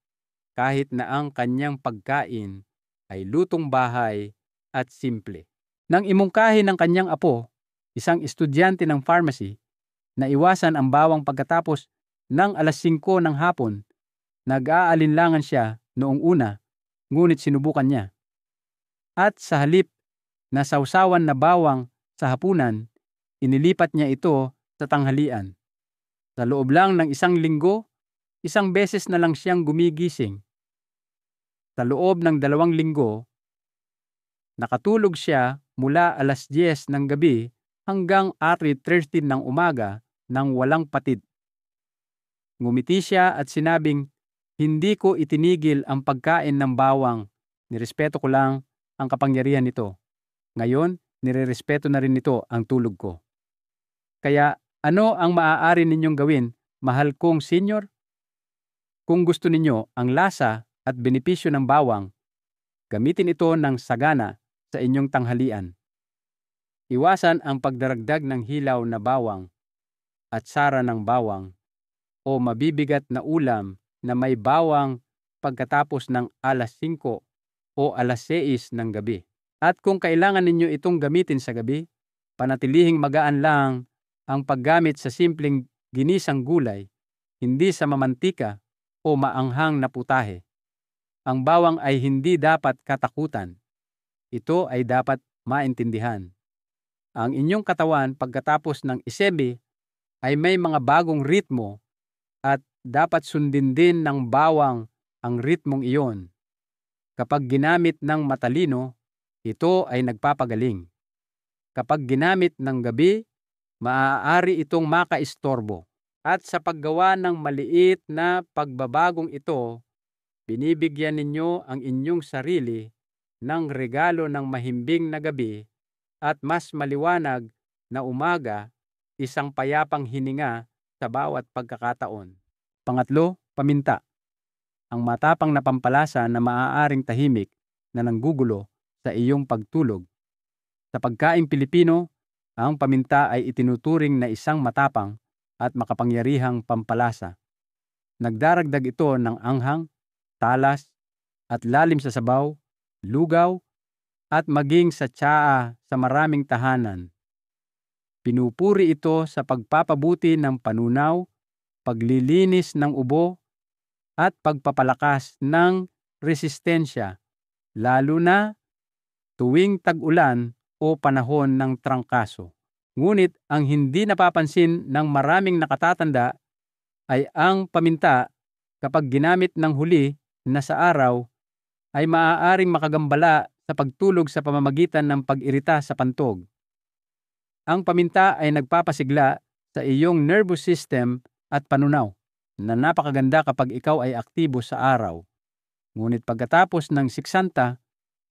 kahit na ang kanyang pagkain ay lutong bahay at simple. Nang imungkahi ng kanyang apo, isang estudyante ng pharmacy, na iwasan ang bawang pagkatapos ng 5:00 ng hapon, nag-aalinlangan siya noong una, ngunit sinubukan niya. At sa halip na sawsawan na bawang sa hapunan, inilipat niya ito sa tanghalian. Sa loob lang ng 1 linggo, 1 beses na lang siyang gumigising. Sa loob ng 2 linggo, nakatulog siya mula 10:00 ng gabi hanggang 3:30 ng umaga nang walang patid. Ngumiti siya at sinabing, "Hindi ko itinigil ang pagkain ng bawang. Nirespeto ko lang ang kapangyarihan nito. Ngayon, nirerespeto na rin nito ang tulog ko." Kaya ano ang maaari ninyong gawin, mahal kong senior? Kung gusto ninyo ang lasa at benepisyo ng bawang, gamitin ito ng sagana sa inyong tanghalian. Iwasan ang pagdaragdag ng hilaw na bawang at sara ng bawang o mabibigat na ulam na may bawang pagkatapos ng 5:00 o alas 6 ng gabi. At kung kailangan ninyo itong gamitin sa gabi, panatilihing magaan lang ang paggamit sa simpleng ginisang gulay, hindi sa mamantika o maanghang na putahe. Ang bawang ay hindi dapat katakutan. Ito ay dapat maintindihan. Ang inyong katawan pagkatapos ng isebi ay may mga bagong ritmo at dapat sundin din ng bawang ang ritmong iyon. Kapag ginamit ng matalino, ito ay nagpapagaling. Kapag ginamit ng gabi, maaari itong makaistorbo. At sa paggawa ng maliit na pagbabagong ito, binibigyan ninyo ang inyong sarili ng regalo ng mahimbing na gabi at mas maliwanag na umaga, isang payapang hininga sa bawat pagkakataon. Pangatlo, paminta. Ang matapang na pampalasa na maaaring tahimik na nanggugulo sa iyong pagtulog. Sa pagkaing Pilipino, ang paminta ay itinuturing na isang matapang at makapangyarihang pampalasa. Nagdaragdag ito ng anghang, talas, at lalim sa sabaw, lugaw, at maging sa tsaa sa maraming tahanan. Pinupuri ito sa pagpapabuti ng panunaw, paglilinis ng ubo, at pagpapalakas ng resistensya, lalo na tuwing tag-ulan o panahon ng trangkaso. Ngunit ang hindi napapansin ng maraming nakatatanda ay ang paminta kapag ginamit ng huli na sa araw ay maaaring makagambala sa pagtulog sa pamamagitan ng pag-irita sa pantog. Ang paminta ay nagpapasigla sa iyong nervous system at panunaw na napakaganda kapag ikaw ay aktibo sa araw. Ngunit pagkatapos ng siksanta,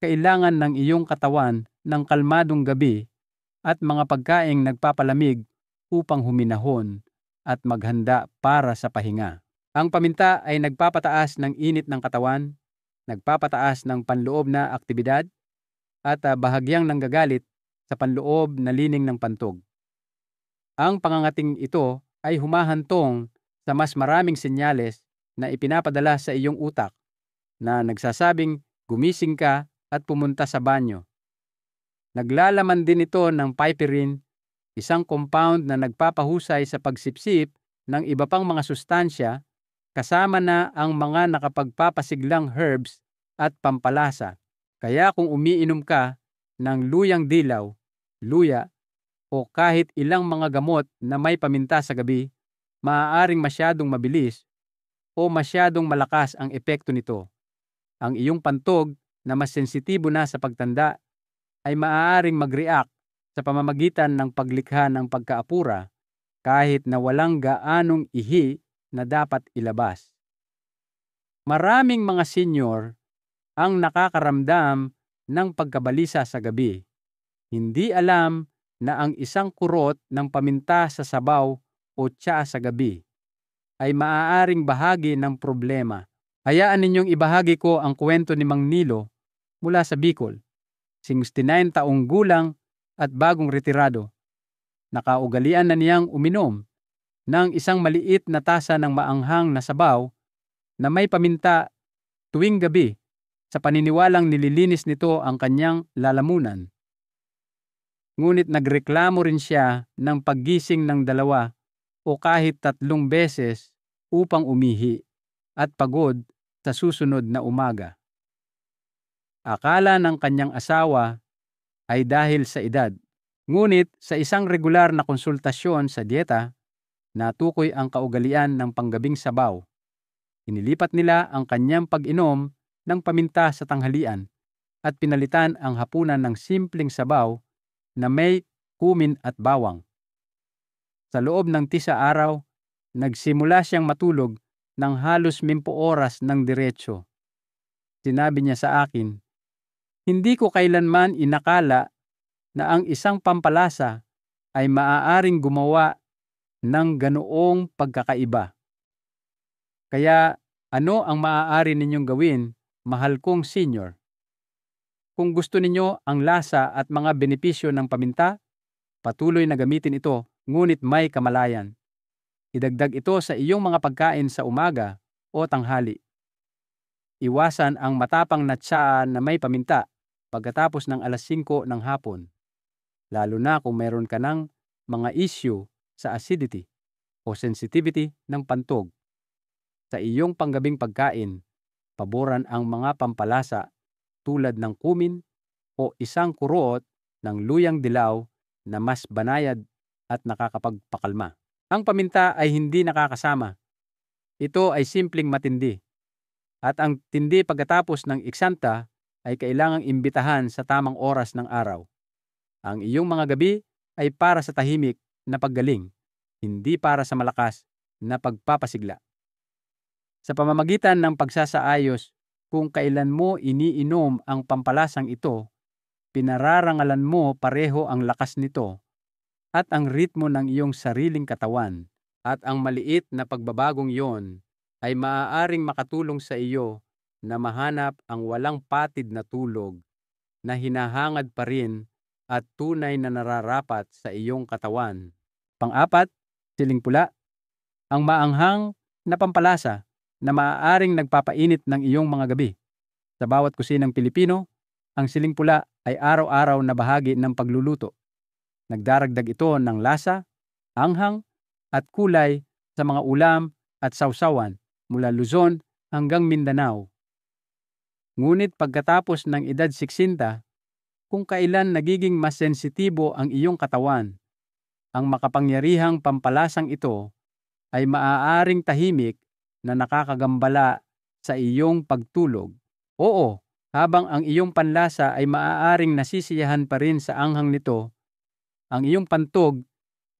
kailangan ng iyong katawan ng kalmadong gabi at mga pagkaing nagpapalamig upang huminahon at maghanda para sa pahinga. Ang paminta ay nagpapataas ng init ng katawan, nagpapataas ng panloob na aktibidad, at bahagyang nanggagalit sa panloob na lining ng pantog. Ang pangangating ito ay humahantong sa mas maraming senyales na ipinapadala sa iyong utak na nagsasabing gumising ka at pumunta sa banyo. Naglalaman din ito ng piperine, isang compound na nagpapahusay sa pagsipsip ng iba pang mga sustansya kasama na ang mga nakapagpapasiglang herbs at pampalasa. Kaya kung umiinom ka ng luyang dilaw, luya, o kahit ilang mga gamot na may paminta sa gabi, maaaring masyadong mabilis o masyadong malakas ang epekto nito. Ang iyong pantog na mas sensitibo na sa pagtanda ay maaaring mag-react sa pamamagitan ng paglikha ng pagkaapura kahit na walang gaanong ihi na dapat ilabas. Maraming mga senior ang nakakaramdam ng pagkabalisa sa gabi. Hindi alam na ang isang kurot ng paminta sa sabaw o tsaa sa gabi ay maaaring bahagi ng problema. Hayaan ninyong ibahagi ko ang kwento ni Mang Nilo mula sa Bicol. 69 taong gulang at bagong retirado. Nakaugalian na niyang uminom ng isang maliit na tasa ng maanghang na sabaw na may paminta tuwing gabi sa paniniwalang nililinis nito ang kanyang lalamunan. Ngunit nagreklamo rin siya ng paggising ng 2 o kahit 3 beses upang umihi at pagod sa susunod na umaga. Akala ng kanyang asawa ay dahil sa edad. Ngunit sa isang regular na konsultasyon sa dieta, natukoy ang kaugalian ng panggabing sabaw. Inilipat nila ang kanyang pag-inom ng paminta sa tanghalian at pinalitan ang hapunan ng simpleng sabaw na may kumin at bawang. Sa loob ng 10 araw, nagsimula siyang matulog ng halos 10 oras ng diretso. Sinabi niya sa akin, "Hindi ko kailanman inakala na ang isang pampalasa ay maaaring gumawa ng ganoong pagkakaiba. Kaya ano ang maaari ninyong gawin, mahal kong senior? Kung gusto ninyo ang lasa at mga benepisyo ng paminta, patuloy na gamitin ito, ngunit may kamalayan. Idagdag ito sa iyong mga pagkain sa umaga o tanghali. Iwasan ang matapang na tsaa na may paminta pagkatapos ng alas 5 ng hapon, lalo na kung meron ka ng mga issue sa acidity o sensitivity ng pantog. Sa iyong panggabing pagkain, paboran ang mga pampalasa tulad ng kumin o isang kuroot ng luyang dilaw na mas banayad at nakakapagpakalma. Ang paminta ay hindi nakakasama. Ito ay simpleng matindi. At ang tindi pagkatapos ng iksanta ay kailangang imbitahan sa tamang oras ng araw. Ang iyong mga gabi ay para sa tahimik na paggaling, hindi para sa malakas na pagpapasigla. Sa pamamagitan ng pagsasaayos, kung kailan mo iniinom ang pampalasang ito, pinararangalan mo pareho ang lakas nito at ang ritmo ng iyong sariling katawan, at ang maliit na pagbabagong yon ay maaaring makatulong sa iyo na mahanap ang walang patid na tulog na hinahangad pa rin at tunay na nararapat sa iyong katawan. Pang-apat, siling pula, ang maanghang na pampalasa na maaaring nagpapainit ng iyong mga gabi. Sa bawat kusinang Pilipino, ang siling pula ay araw-araw na bahagi ng pagluluto. Nagdaragdag ito ng lasa, anghang, at kulay sa mga ulam at sawsawan mula Luzon hanggang Mindanao. Ngunit pagkatapos ng edad 60, kung kailan nagiging mas sensitibo ang iyong katawan, ang makapangyarihang pampalasang ito ay maaaring tahimik na nakakagambala sa iyong pagtulog. Oo, habang ang iyong panlasa ay maaaring nasisiyahan pa rin sa anghang nito, ang iyong pantog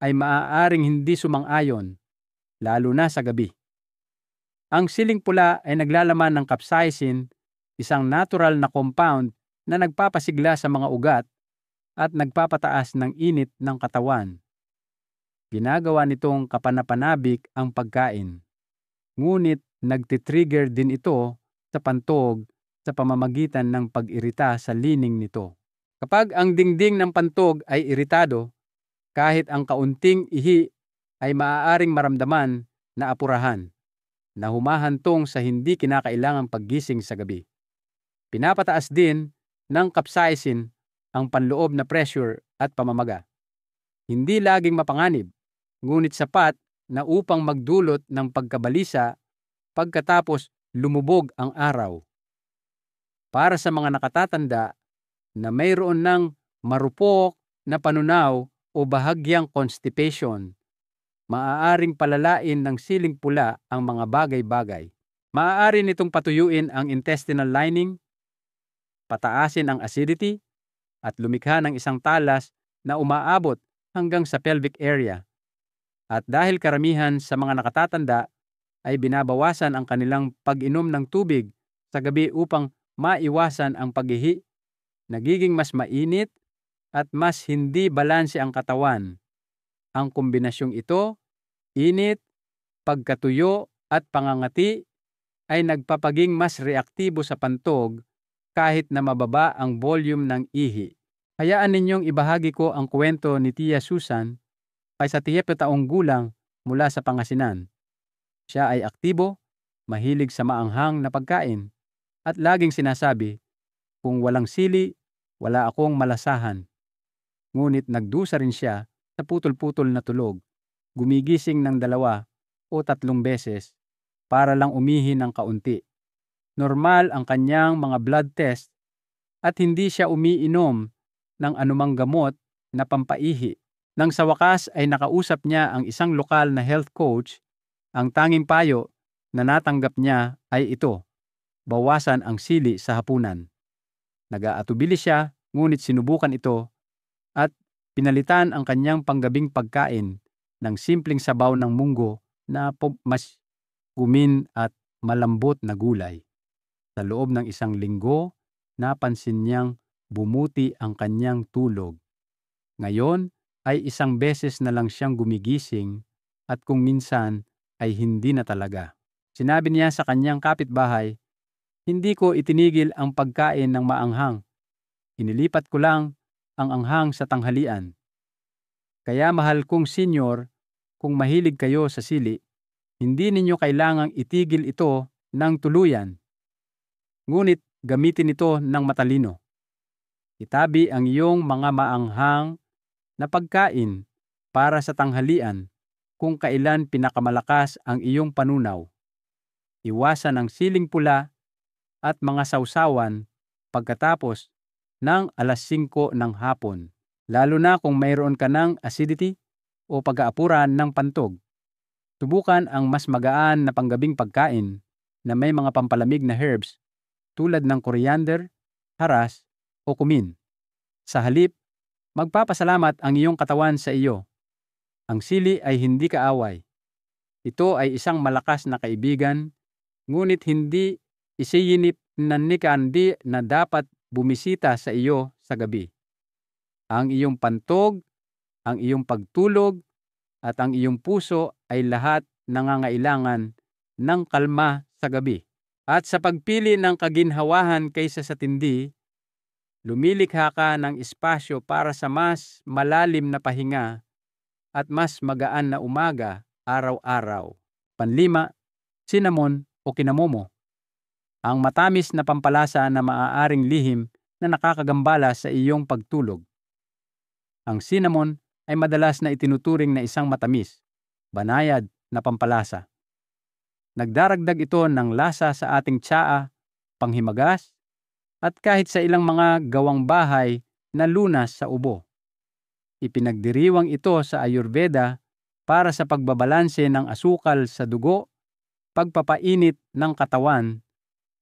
ay maaaring hindi sumang-ayon, lalo na sa gabi. Ang siling pula ay naglalaman ng capsaicin, isang natural na compound na nagpapasigla sa mga ugat at nagpapataas ng init ng katawan. Ginagawa nitong kapanapanabik ang pagkain. Ngunit nagtitrigger din ito sa pantog sa pamamagitan ng pag-irita sa lining nito. Kapag ang dingding ng pantog ay iritado, kahit ang kaunting ihi ay maaaring maramdaman na apurahan, na humahantong sa hindi kinakailangang paggising sa gabi. Pinapataas din ng capsaicin ang panloob na pressure at pamamaga. Hindi laging mapanganib, ngunit sapat na upang magdulot ng pagkabalisa pagkatapos lumubog ang araw. Para sa mga nakatatanda na mayroon ng marupok na panunaw o bahagyang constipation, maaaring palalain ng siling pula ang mga bagay-bagay. Maaari nitong patuyuin ang intestinal lining, pataasin ang acidity, at lumikha ng isang talas na umaabot hanggang sa pelvic area. At dahil karamihan sa mga nakatatanda ay binabawasan ang kanilang pag-inom ng tubig sa gabi upang maiwasan ang paghihi, nagiging mas mainit at mas hindi balanse ang katawan. Ang kombinasyong ito, init, pagkatuyo at pangangati, ay nagpapaging mas reaktibo sa pantog kahit na mababa ang volume ng ihi. Hayaan ninyong ibahagi ko ang kwento ni Tia Susan ay sa 7 taong gulang mula sa Pangasinan. Siya ay aktibo, mahilig sa maanghang na pagkain, at laging sinasabi, kung walang sili, wala akong malasahan. Ngunit nagdusa rin siya sa putol-putol na tulog, gumigising ng 2 o 3 beses para lang umihi ng kaunti. Normal ang kanyang mga blood test at hindi siya umiinom ng anumang gamot na pampaihi. Nang sa wakas ay nakausap niya ang isang lokal na health coach, ang tanging payo na natanggap niya ay ito: bawasan ang sili sa hapunan. Nag-aatubili siya, ngunit sinubukan ito at pinalitan ang kanyang panggabing pagkain ng simpleng sabaw ng munggo na mas gumin at malambot na gulay. Sa loob ng 1 linggo, napansin niyang bumuti ang kanyang tulog. Ngayon ay 1 beses na lang siyang gumigising at kung minsan ay hindi na talaga. Sinabi niya sa kanyang kapitbahay, "Hindi ko itinigil ang pagkain ng maanghang. Inilipat ko lang ang anghang sa tanghalian. Kaya mahal kong senyor, kung mahilig kayo sa sili, hindi ninyo kailangang itigil ito ng tuluyan. ngunit gamitin ito ng matalino. Itabi ang iyong mga maanghang na pagkain para sa tanghalian kung kailan pinakamalakas ang iyong panunaw. Iwasan ang siling pula at mga sausawan pagkatapos ng 5:00 ng hapon, lalo na kung mayroon ka ng acidity o pag-aapuran ng pantog. Subukan ang mas magaan na panggabing pagkain na may mga pampalamig na herbs tulad ng coriander, haras o kumin. Sa halip, magpapasalamat ang iyong katawan sa iyo. Ang sili ay hindi kaaway. Ito ay isang malakas na kaibigan, ngunit hindi isiyinip ni kandi na dapat bumisita sa iyo sa gabi. Ang iyong pantog, ang iyong pagtulog, at ang iyong puso ay lahat nangangailangan ng kalma sa gabi. At sa pagpili ng kaginhawahan kaysa sa tindi, lumilikha ka ng espasyo para sa mas malalim na pahinga at mas magaan na umaga araw-araw. Panlima, cinnamon o kinamomo. Ang matamis na pampalasa na maaaring lihim na nakakagambala sa iyong pagtulog. Ang cinnamon ay madalas na itinuturing na isang matamis, banayad na pampalasa. Nagdaragdag ito ng lasa sa ating tsaa, panghimagas, at kahit sa ilang mga gawang bahay na lunas sa ubo. Ipinagdiriwang ito sa Ayurveda para sa pagbabalanse ng asukal sa dugo, pagpapainit ng katawan,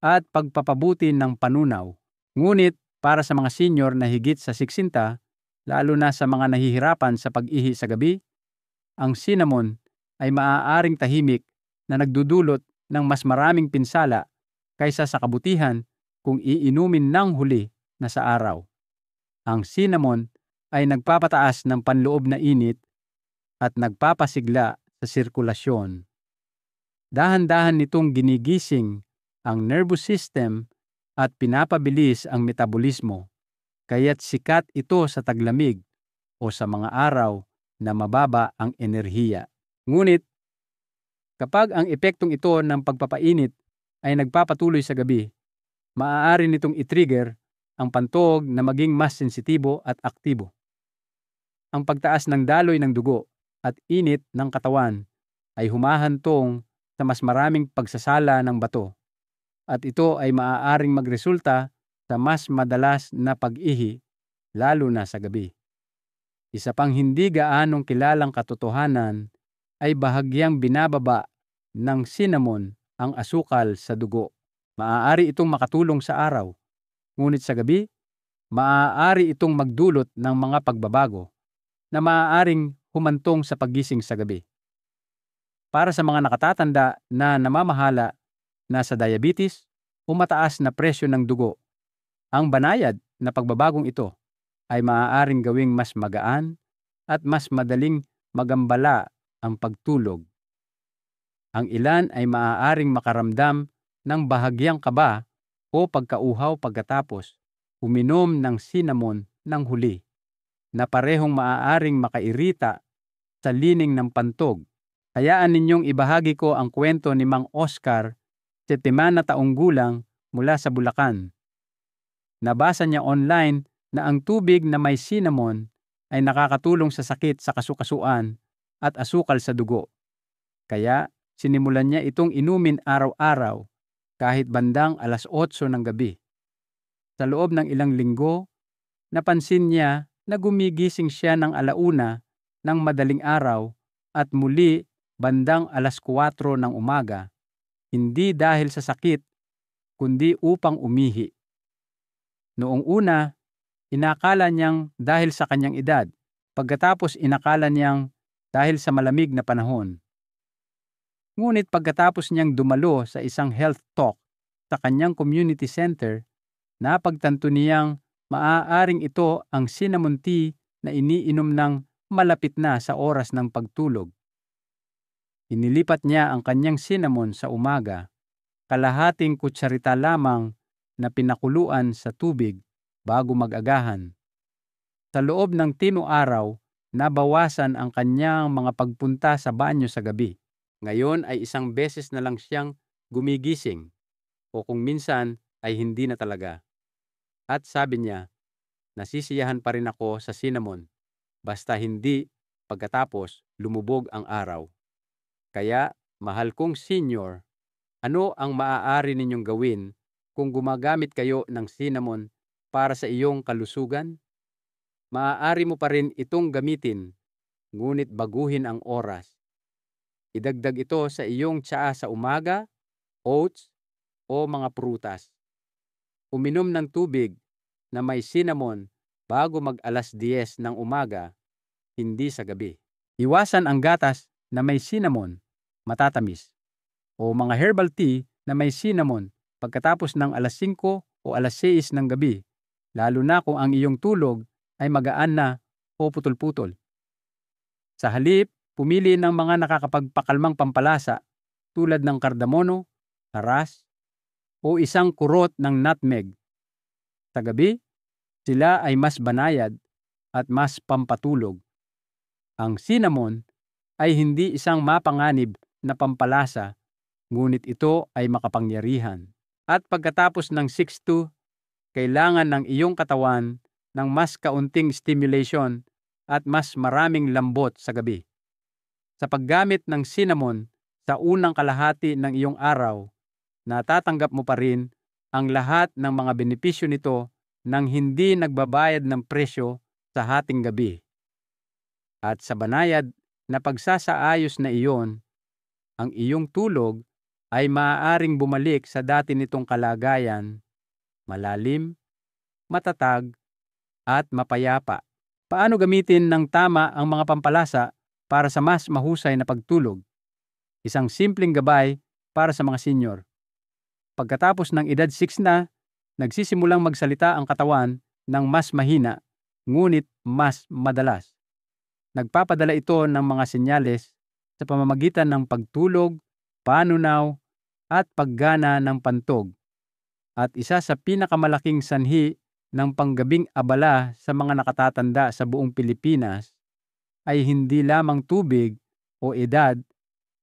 at pagpapabuti ng panunaw. Ngunit para sa mga senior na higit sa 60, lalo na sa mga nahihirapan sa pag-ihi sa gabi, ang cinnamon ay maaaring tahimik na nagdudulot ng mas maraming pinsala kaysa sa kabutihan kung iinumin ng huli na sa araw. Ang cinnamon ay nagpapataas ng panloob na init at nagpapasigla sa sirkulasyon. Dahan-dahan nitong ginigising ang nervous system at pinapabilis ang metabolismo, kaya't sikat ito sa taglamig o sa mga araw na mababa ang enerhiya. Ngunit, kapag ang epektong ito ng pagpapainit ay nagpapatuloy sa gabi, maaari nitong i-trigger ang pantog na maging mas sensitibo at aktibo. Ang pagtaas ng daloy ng dugo at init ng katawan ay humahantong sa mas maraming pagsasala ng bato, at ito ay maaaring magresulta sa mas madalas na pag-ihi, lalo na sa gabi. Isa pang hindi gaanong kilalang katotohanan ay bahagyang binababa ng cinnamon ang asukal sa dugo. Maaari itong makatulong sa araw, ngunit sa gabi, maaari itong magdulot ng mga pagbabago na maaaring humantong sa paggising sa gabi. Para sa mga nakatatanda na namamahala na sa diabetes o mataas na presyo ng dugo, ang banayad na pagbabagong ito ay maaaring gawing mas magaan at mas madaling magambala ang pagtulog. Ang ilan ay maaaring makaramdam ng bahagyang kaba o pagkauhaw pagkatapos uminom ng cinnamon ng huli, na parehong maaaring makairita sa lining ng pantog. Hayaan ninyong ibahagi ko ang kwento ni Mang Oscar, 70 na taong gulang mula sa Bulacan. Nabasa niya online na ang tubig na may cinnamon ay nakakatulong sa sakit sa kasukasuan at asukal sa dugo. Kaya sinimulan niya itong inumin araw-araw kahit bandang 8:00 ng gabi. Sa loob ng ilang linggo, napansin niya na gumigising siya ng 1:00 ng madaling araw at muli bandang 4:00 ng umaga, hindi dahil sa sakit, kundi upang umihi. Noong una, inakala niyang dahil sa kanyang edad, pagkatapos inakala niyang dahil sa malamig na panahon. Ngunit pagkatapos niyang dumalo sa isang health talk sa kanyang community center, napagtanto niyang maaaring ito ang cinnamon tea na iniinom ng malapit na sa oras ng pagtulog. Inilipat niya ang kanyang cinnamon sa umaga, kalahating kutsarita lamang na pinakuluan sa tubig bago mag-agahan. Sa loob ng 10 araw, nabawasan ang kanyang mga pagpunta sa banyo sa gabi. Ngayon ay 1 beses na lang siyang gumigising, o kung minsan ay hindi na talaga. At sabi niya, nasisiyahan pa rin ako sa cinnamon, basta hindi pagkatapos lumubog ang araw. Kaya, mahal kong senior, ano ang maaari ninyong gawin kung gumagamit kayo ng cinnamon para sa iyong kalusugan? Maaari mo pa rin itong gamitin, ngunit baguhin ang oras. Idagdag ito sa iyong tsaa sa umaga, oats, o mga prutas. Uminom ng tubig na may cinnamon bago mag-alas 10 ng umaga, hindi sa gabi. Iwasan ang gatas na may cinnamon, matatamis, o mga herbal tea na may cinnamon pagkatapos ng alas 5 o alas 6 ng gabi, lalo na kung ang iyong tulog ay magaan na o putol-putol. Sa halip, pumili ng mga nakakapagpakalmang pampalasa tulad ng kardamono, haras, o isang kurot ng nutmeg. Sa gabi, sila ay mas banayad at mas pampatulog. Ang cinnamon ay hindi isang mapanganib na pampalasa, ngunit ito ay makapangyarihan. At pagkatapos ng 6-2, kailangan ng iyong katawan ng mas kaunting stimulation at mas maraming lambot sa gabi. Sa paggamit ng cinnamon sa unang kalahati ng iyong araw, natatanggap mo pa rin ang lahat ng mga benepisyo nito nang hindi nagbabayad ng presyo sa hating gabi. At sa banayad na pagsasaayos na iyon, ang iyong tulog ay maaaring bumalik sa dati nitong kalagayan, malalim, matatag, at mapayapa. Paano gamitin ng tama ang mga pampalasa para sa mas mahusay na pagtulog? Isang simpleng gabay para sa mga senior. Pagkatapos ng edad 6 na, nagsisimulang magsalita ang katawan ng mas mahina, ngunit mas madalas. Nagpapadala ito ng mga senyales sa pamamagitan ng pagtulog, panunaw, at paggana ng pantog. At isa sa pinakamalaking sanhi ng panggabing abala sa mga nakatatanda sa buong Pilipinas ay hindi lamang tubig o edad,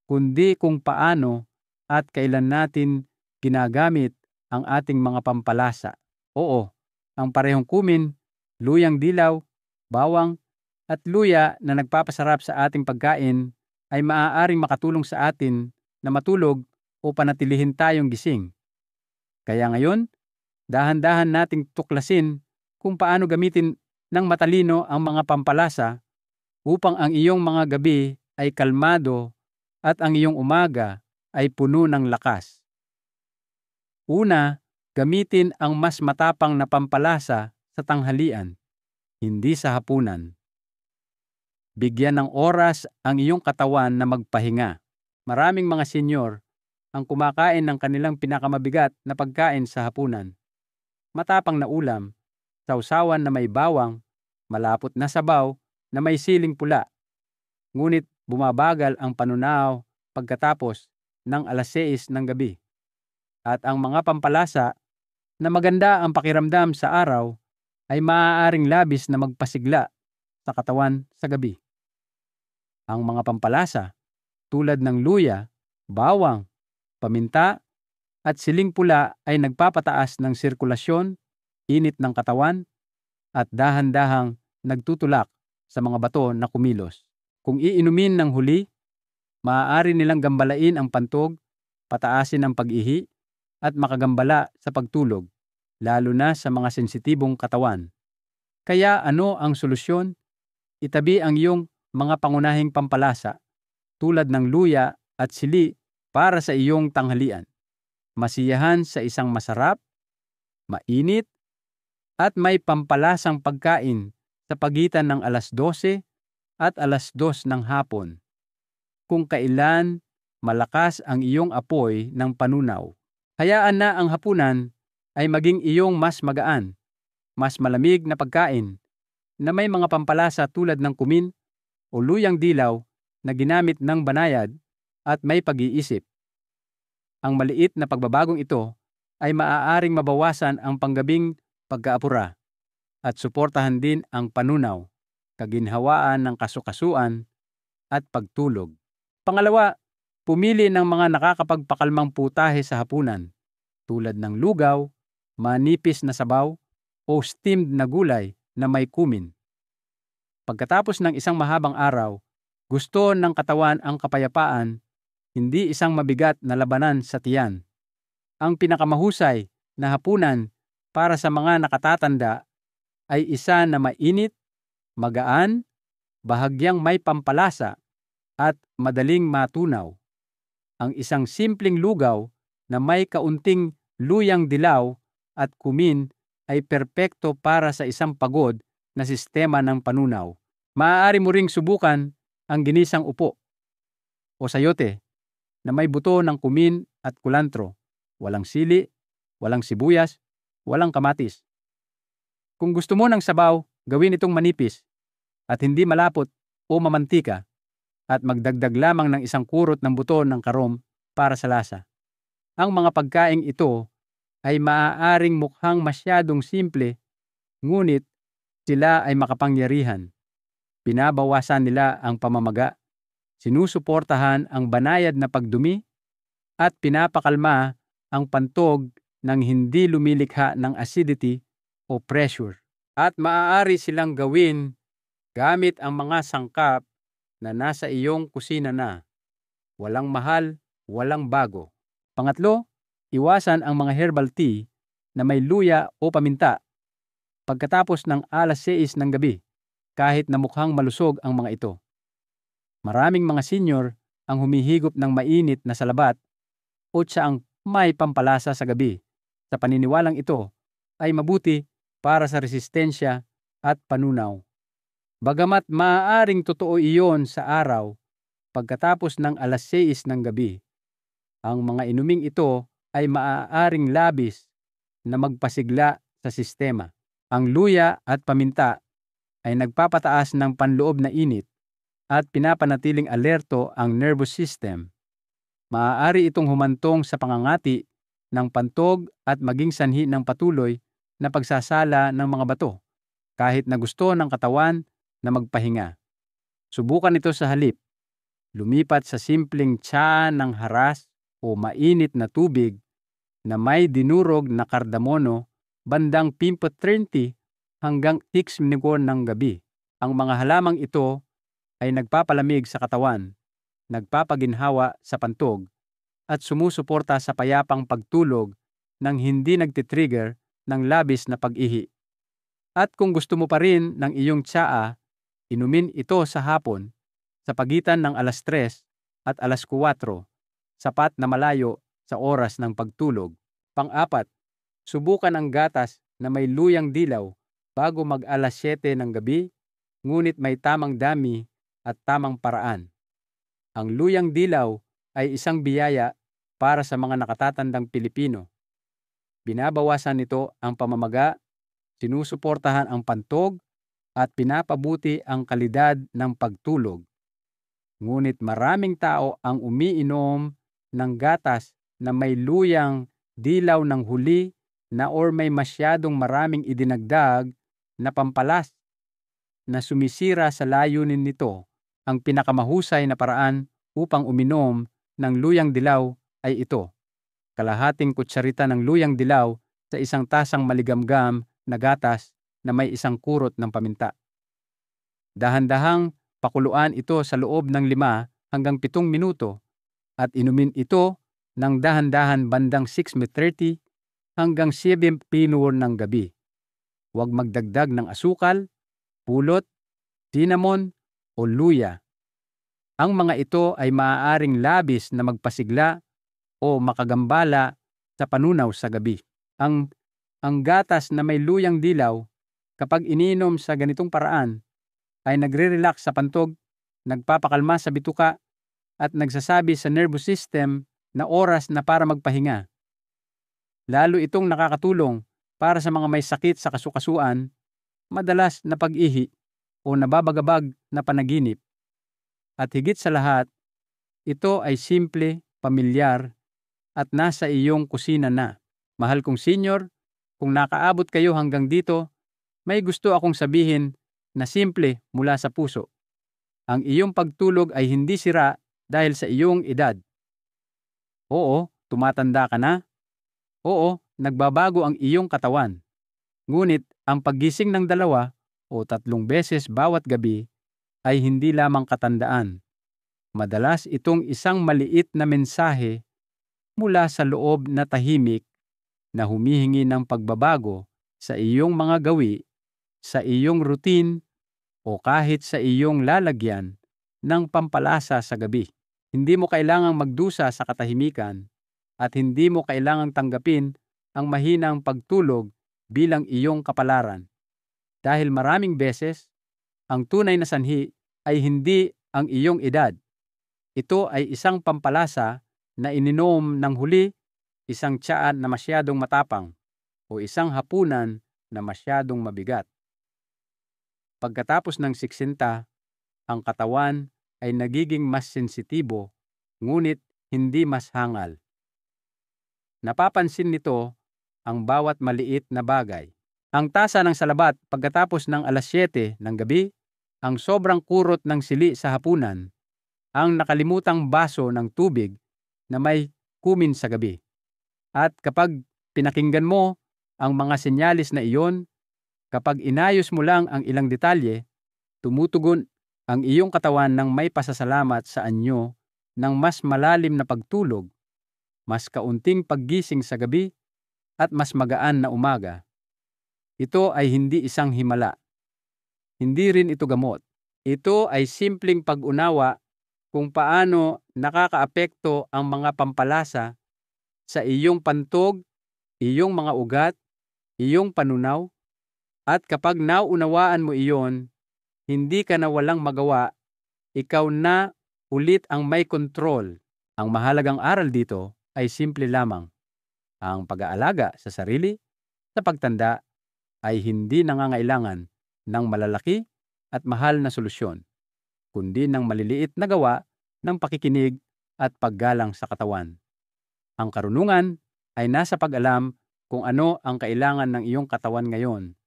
kundi kung paano at kailan natin ginagamit ang ating mga pampalasa. Oo, ang parehong kumin, luyang dilaw, bawang, at luya na nagpapasarap sa ating pagkain ay maaaring makatulong sa atin na matulog o panatilihin tayong gising. Kaya ngayon, dahan-dahan nating tuklasin kung paano gamitin ng matalino ang mga pampalasa upang ang iyong mga gabi ay kalmado at ang iyong umaga ay puno ng lakas. Una, gamitin ang mas matapang na pampalasa sa tanghalian, hindi sa hapunan. Bigyan ng oras ang iyong katawan na magpahinga. Maraming mga senior ang kumakain ng kanilang pinakamabigat na pagkain sa hapunan. Matapang na ulam, sausawan na may bawang, malapot na sabaw na may siling pula. Ngunit bumabagal ang panunaw pagkatapos ng alas 6 ng gabi. At ang mga pampalasa na maganda ang pakiramdam sa araw ay maaaring labis na magpasigla sa katawan sa gabi. Ang mga pampalasa tulad ng luya, bawang, paminta, at siling pula ay nagpapataas ng sirkulasyon, init ng katawan, at dahan-dahang nagtutulak sa mga bato na kumilos. Kung iinumin ng huli, maaari nilang gambalain ang pantog, pataasin ang pag-ihi, at makagambala sa pagtulog, lalo na sa mga sensitibong katawan. Kaya ano ang solusyon? Itabi ang iyong mga pangunahing pampalasa tulad ng luya at sili para sa iyong tanghalian. Masiyahan sa isang masarap, mainit, at may pampalasang pagkain sa pagitan ng alas 12 at alas 2 ng hapon. Kung kailan malakas ang iyong apoy ng panunaw. Hayaan na ang hapunan ay maging iyong mas magaan, mas malamig na pagkain na may mga pampalasa tulad ng kumin o luyang dilaw na ginamit ng banayad at may pag-iisip. Ang maliit na pagbabagong ito ay maaaring mabawasan ang panggabing pagkaapura at suportahan din ang panunaw, kaginhawaan ng kasukasuan at pagtulog. Pangalawa, pumili ng mga nakakapagpakalmang putahe sa hapunan tulad ng lugaw, manipis na sabaw, o steamed na gulay na may cumin. Pagkatapos ng isang mahabang araw, gusto ng katawan ang kapayapaan, hindi isang mabigat na labanan sa tiyan. Ang pinakamahusay na hapunan para sa mga nakatatanda ay isa na mainit, magaan, bahagyang may pampalasa, at madaling matunaw. Ang isang simpleng lugaw na may kaunting luyang dilaw at kumin ay perpekto para sa isang pagod na sistema ng panunaw. Maaari mo ring subukan ang ginisang upo o sayote na may buto ng kumin at kulantro, walang sili, walang sibuyas, walang kamatis. Kung gusto mo ng sabaw, gawin itong manipis at hindi malapot o mamantika, at magdagdag lamang ng isang kurot ng buto ng karom para sa lasa. Ang mga pagkaing ito ay maaaring mukhang masyadong simple, ngunit sila ay makapangyarihan. Binabawasan nila ang pamamaga, sinusuportahan ang banayad na pagdumi, at pinapakalma ang pantog ng hindi lumilikha ng acidity o pressure. At maaari silang gawin gamit ang mga sangkap na nasa iyong kusina na. Walang mahal, walang bago. Pangatlo, iwasan ang mga herbal tea na may luya o paminta pagkatapos ng alas 6 ng gabi, kahit na mukhang malusog ang mga ito. Maraming mga senior ang humihigop ng mainit na salabat o tsaang may pampalasa sa gabi. Sa paniniwalang ito ay mabuti para sa resistensya at panunaw. Bagamat maaaring totoo iyon sa araw, pagkatapos ng alas 6 ng gabi, ang mga inuming ito ay maaaring labis na magpasigla sa sistema. Ang luya at paminta ay nagpapataas ng panloob na init at pinapanatiling alerto ang nervous system. Maaari itong humantong sa pangangati ng pantog at maging sanhi ng patuloy na pagsasala ng mga bato, kahit na gusto ng katawan na magpahinga. Subukan ito sa halip. Lumipat sa simpleng tsa ng haras o mainit na tubig na may dinurog na kardamono bandang 5:30 hanggang 6 ng gabi. Ang mga halamang ito ay nagpapalamig sa katawan, nagpapaginhawa sa pantog, at sumusuporta sa payapang pagtulog nang hindi nagtitrigger ng labis na pag-ihi. At kung gusto mo pa rin ng iyong tsaa, inumin ito sa hapon sa pagitan ng alas 3 at alas 4, sapat na malayo sa oras ng pagtulog. Pang-apat, subukan ang gatas na may luyang dilaw bago mag-alas 7 ng gabi, ngunit may tamang dami at tamang paraan. Ang luyang dilaw ay isang biyaya para sa mga nakatatandang Pilipino. Binabawasan nito ang pamamaga, sinusuportahan ang pantog, at pinapabuti ang kalidad ng pagtulog. Ngunit maraming tao ang umiinom ng gatas na may luyang dilaw ng huli na or may masyadong maraming idinagdag na pampalas na sumisira sa layunin nito. Ang pinakamahusay na paraan upang uminom ng luyang dilaw ay ito: kalahating kutsarita ng luyang dilaw sa isang tasang maligamgam na gatas na may isang kurot ng paminta. Dahan-dahang pakuluan ito sa loob ng 5 hanggang 7 minuto at inumin ito ng dahan-dahan bandang 6:30 hanggang 7 ng gabi. Huwag magdagdag ng asukal, pulot, cinnamon o luya. Ang mga ito ay maaaring labis na magpasigla o makagambala sa panunaw sa gabi. Ang gatas na may luyang dilaw, kapag iniinom sa ganitong paraan, ay nagre-relax sa pantog, nagpapakalma sa bituka, at nagsasabi sa nervous system na oras na para magpahinga. Lalo itong nakakatulong para sa mga may sakit sa kasukasuan, madalas na pag-ihi o nababagabag na panaginip. At higit sa lahat, ito ay simple, pamilyar, at nasa iyong kusina na. Mahal kong senior, kung nakaabot kayo hanggang dito, may gusto akong sabihin na simple mula sa puso. Ang iyong pagtulog ay hindi sira dahil sa iyong edad. Oo, tumatanda ka na. Oo, nagbabago ang iyong katawan. Ngunit ang paggising ng 2 o 3 beses bawat gabi ay hindi lamang katandaan. Madalas itong isang maliit na mensahe mula sa loob na tahimik na humihingi ng pagbabago sa iyong mga gawi, sa iyong routine, o kahit sa iyong lalagyan ng pampalasa sa gabi. Hindi mo kailangang magdusa sa katahimikan at hindi mo kailangang tanggapin ang mahinang pagtulog bilang iyong kapalaran. Dahil maraming beses, ang tunay na sanhi ay hindi ang iyong edad. Ito ay isang pampalasa na ininom ng huli, isang tiyaan na masyadong matapang, o isang hapunan na masyadong mabigat. Pagkatapos ng 60, ang katawan ay nagiging mas sensitibo, ngunit hindi mas hangal. Napapansin nito ang bawat maliit na bagay. Ang tasa ng salabat pagkatapos ng 7:00 ng gabi, ang sobrang kurot ng sili sa hapunan, ang nakalimutang baso ng tubig na may kumin sa gabi. At kapag pinakinggan mo ang mga senyalis na iyon, kapag inayos mo lang ang ilang detalye, tumutugon ang iyong katawan ng may pasasalamat sa anyo ng mas malalim na pagtulog, mas kaunting paggising sa gabi, at mas magaan na umaga. Ito ay hindi isang himala. Hindi rin ito gamot. Ito ay simpleng pag-unawa kung paano nakakaapekto ang mga pampalasa sa iyong pantog, iyong mga ugat, iyong panunaw, at kapag naunawaan mo iyon, hindi ka na walang magawa, ikaw na ulit ang may kontrol. Ang mahalagang aral dito ay simple lamang. Ang pag-aalaga sa sarili sa pagtanda ay hindi nangangailangan ng malalaki at mahal na solusyon, kundi ng maliliit na gawa ng pakikinig at paggalang sa katawan. Ang karunungan ay nasa pag-alam kung ano ang kailangan ng iyong katawan ngayon,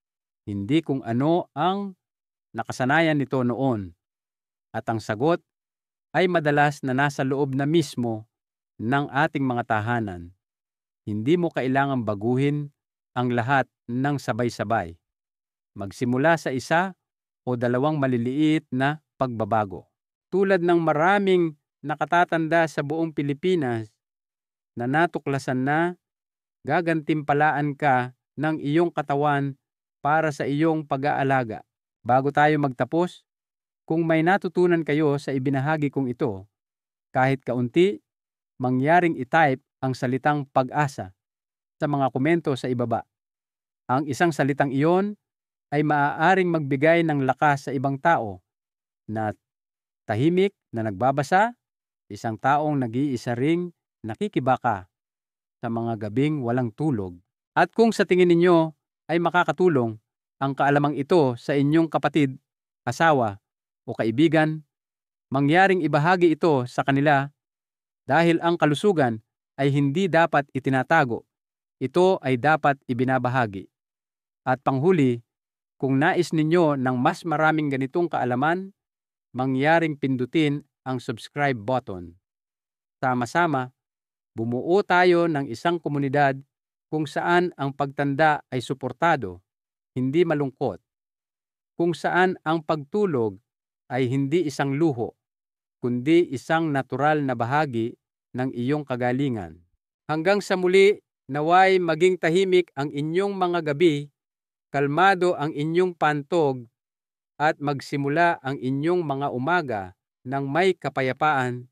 hindi kung ano ang nakasanayan nito noon. At ang sagot ay madalas na nasa loob na mismo ng ating mga tahanan. Hindi mo kailangang baguhin ang lahat ng sabay-sabay. Magsimula sa 1 o 2 maliliit na pagbabago. Tulad ng maraming nakatatanda sa buong Pilipinas na natuklasan na gagantimpalaan ka ng iyong katawan para sa iyong pag-aalaga. Bago tayo magtapos, kung may natutunan kayo sa ibinahagi kong ito, kahit kaunti, mangyaring i-type ang salitang pag-asa sa mga komento sa ibaba. Ang isang salitang iyon ay maaaring magbigay ng lakas sa ibang tao na tahimik na nagbabasa, isang taong nag-iisa ring nakikibaka sa mga gabing walang tulog. At kung sa tingin ninyo ay makakatulong ang kaalamang ito sa inyong kapatid, asawa o kaibigan, mangyaring ibahagi ito sa kanila dahil ang kalusugan ay hindi dapat itinatago. Ito ay dapat ibinabahagi. At panghuli, kung nais ninyo ng mas maraming ganitong kaalaman, mangyaring pindutin ang subscribe button. Sama-sama, bumuo tayo ng isang komunidad kung saan ang pagtanda ay suportado, hindi malungkot. Kung saan ang pagtulog ay hindi isang luho, kundi isang natural na bahagi ng iyong kagalingan. Hanggang sa muli, naway maging tahimik ang inyong mga gabi, kalmado ang inyong pantog, at magsimula ang inyong mga umaga ng may kapayapaan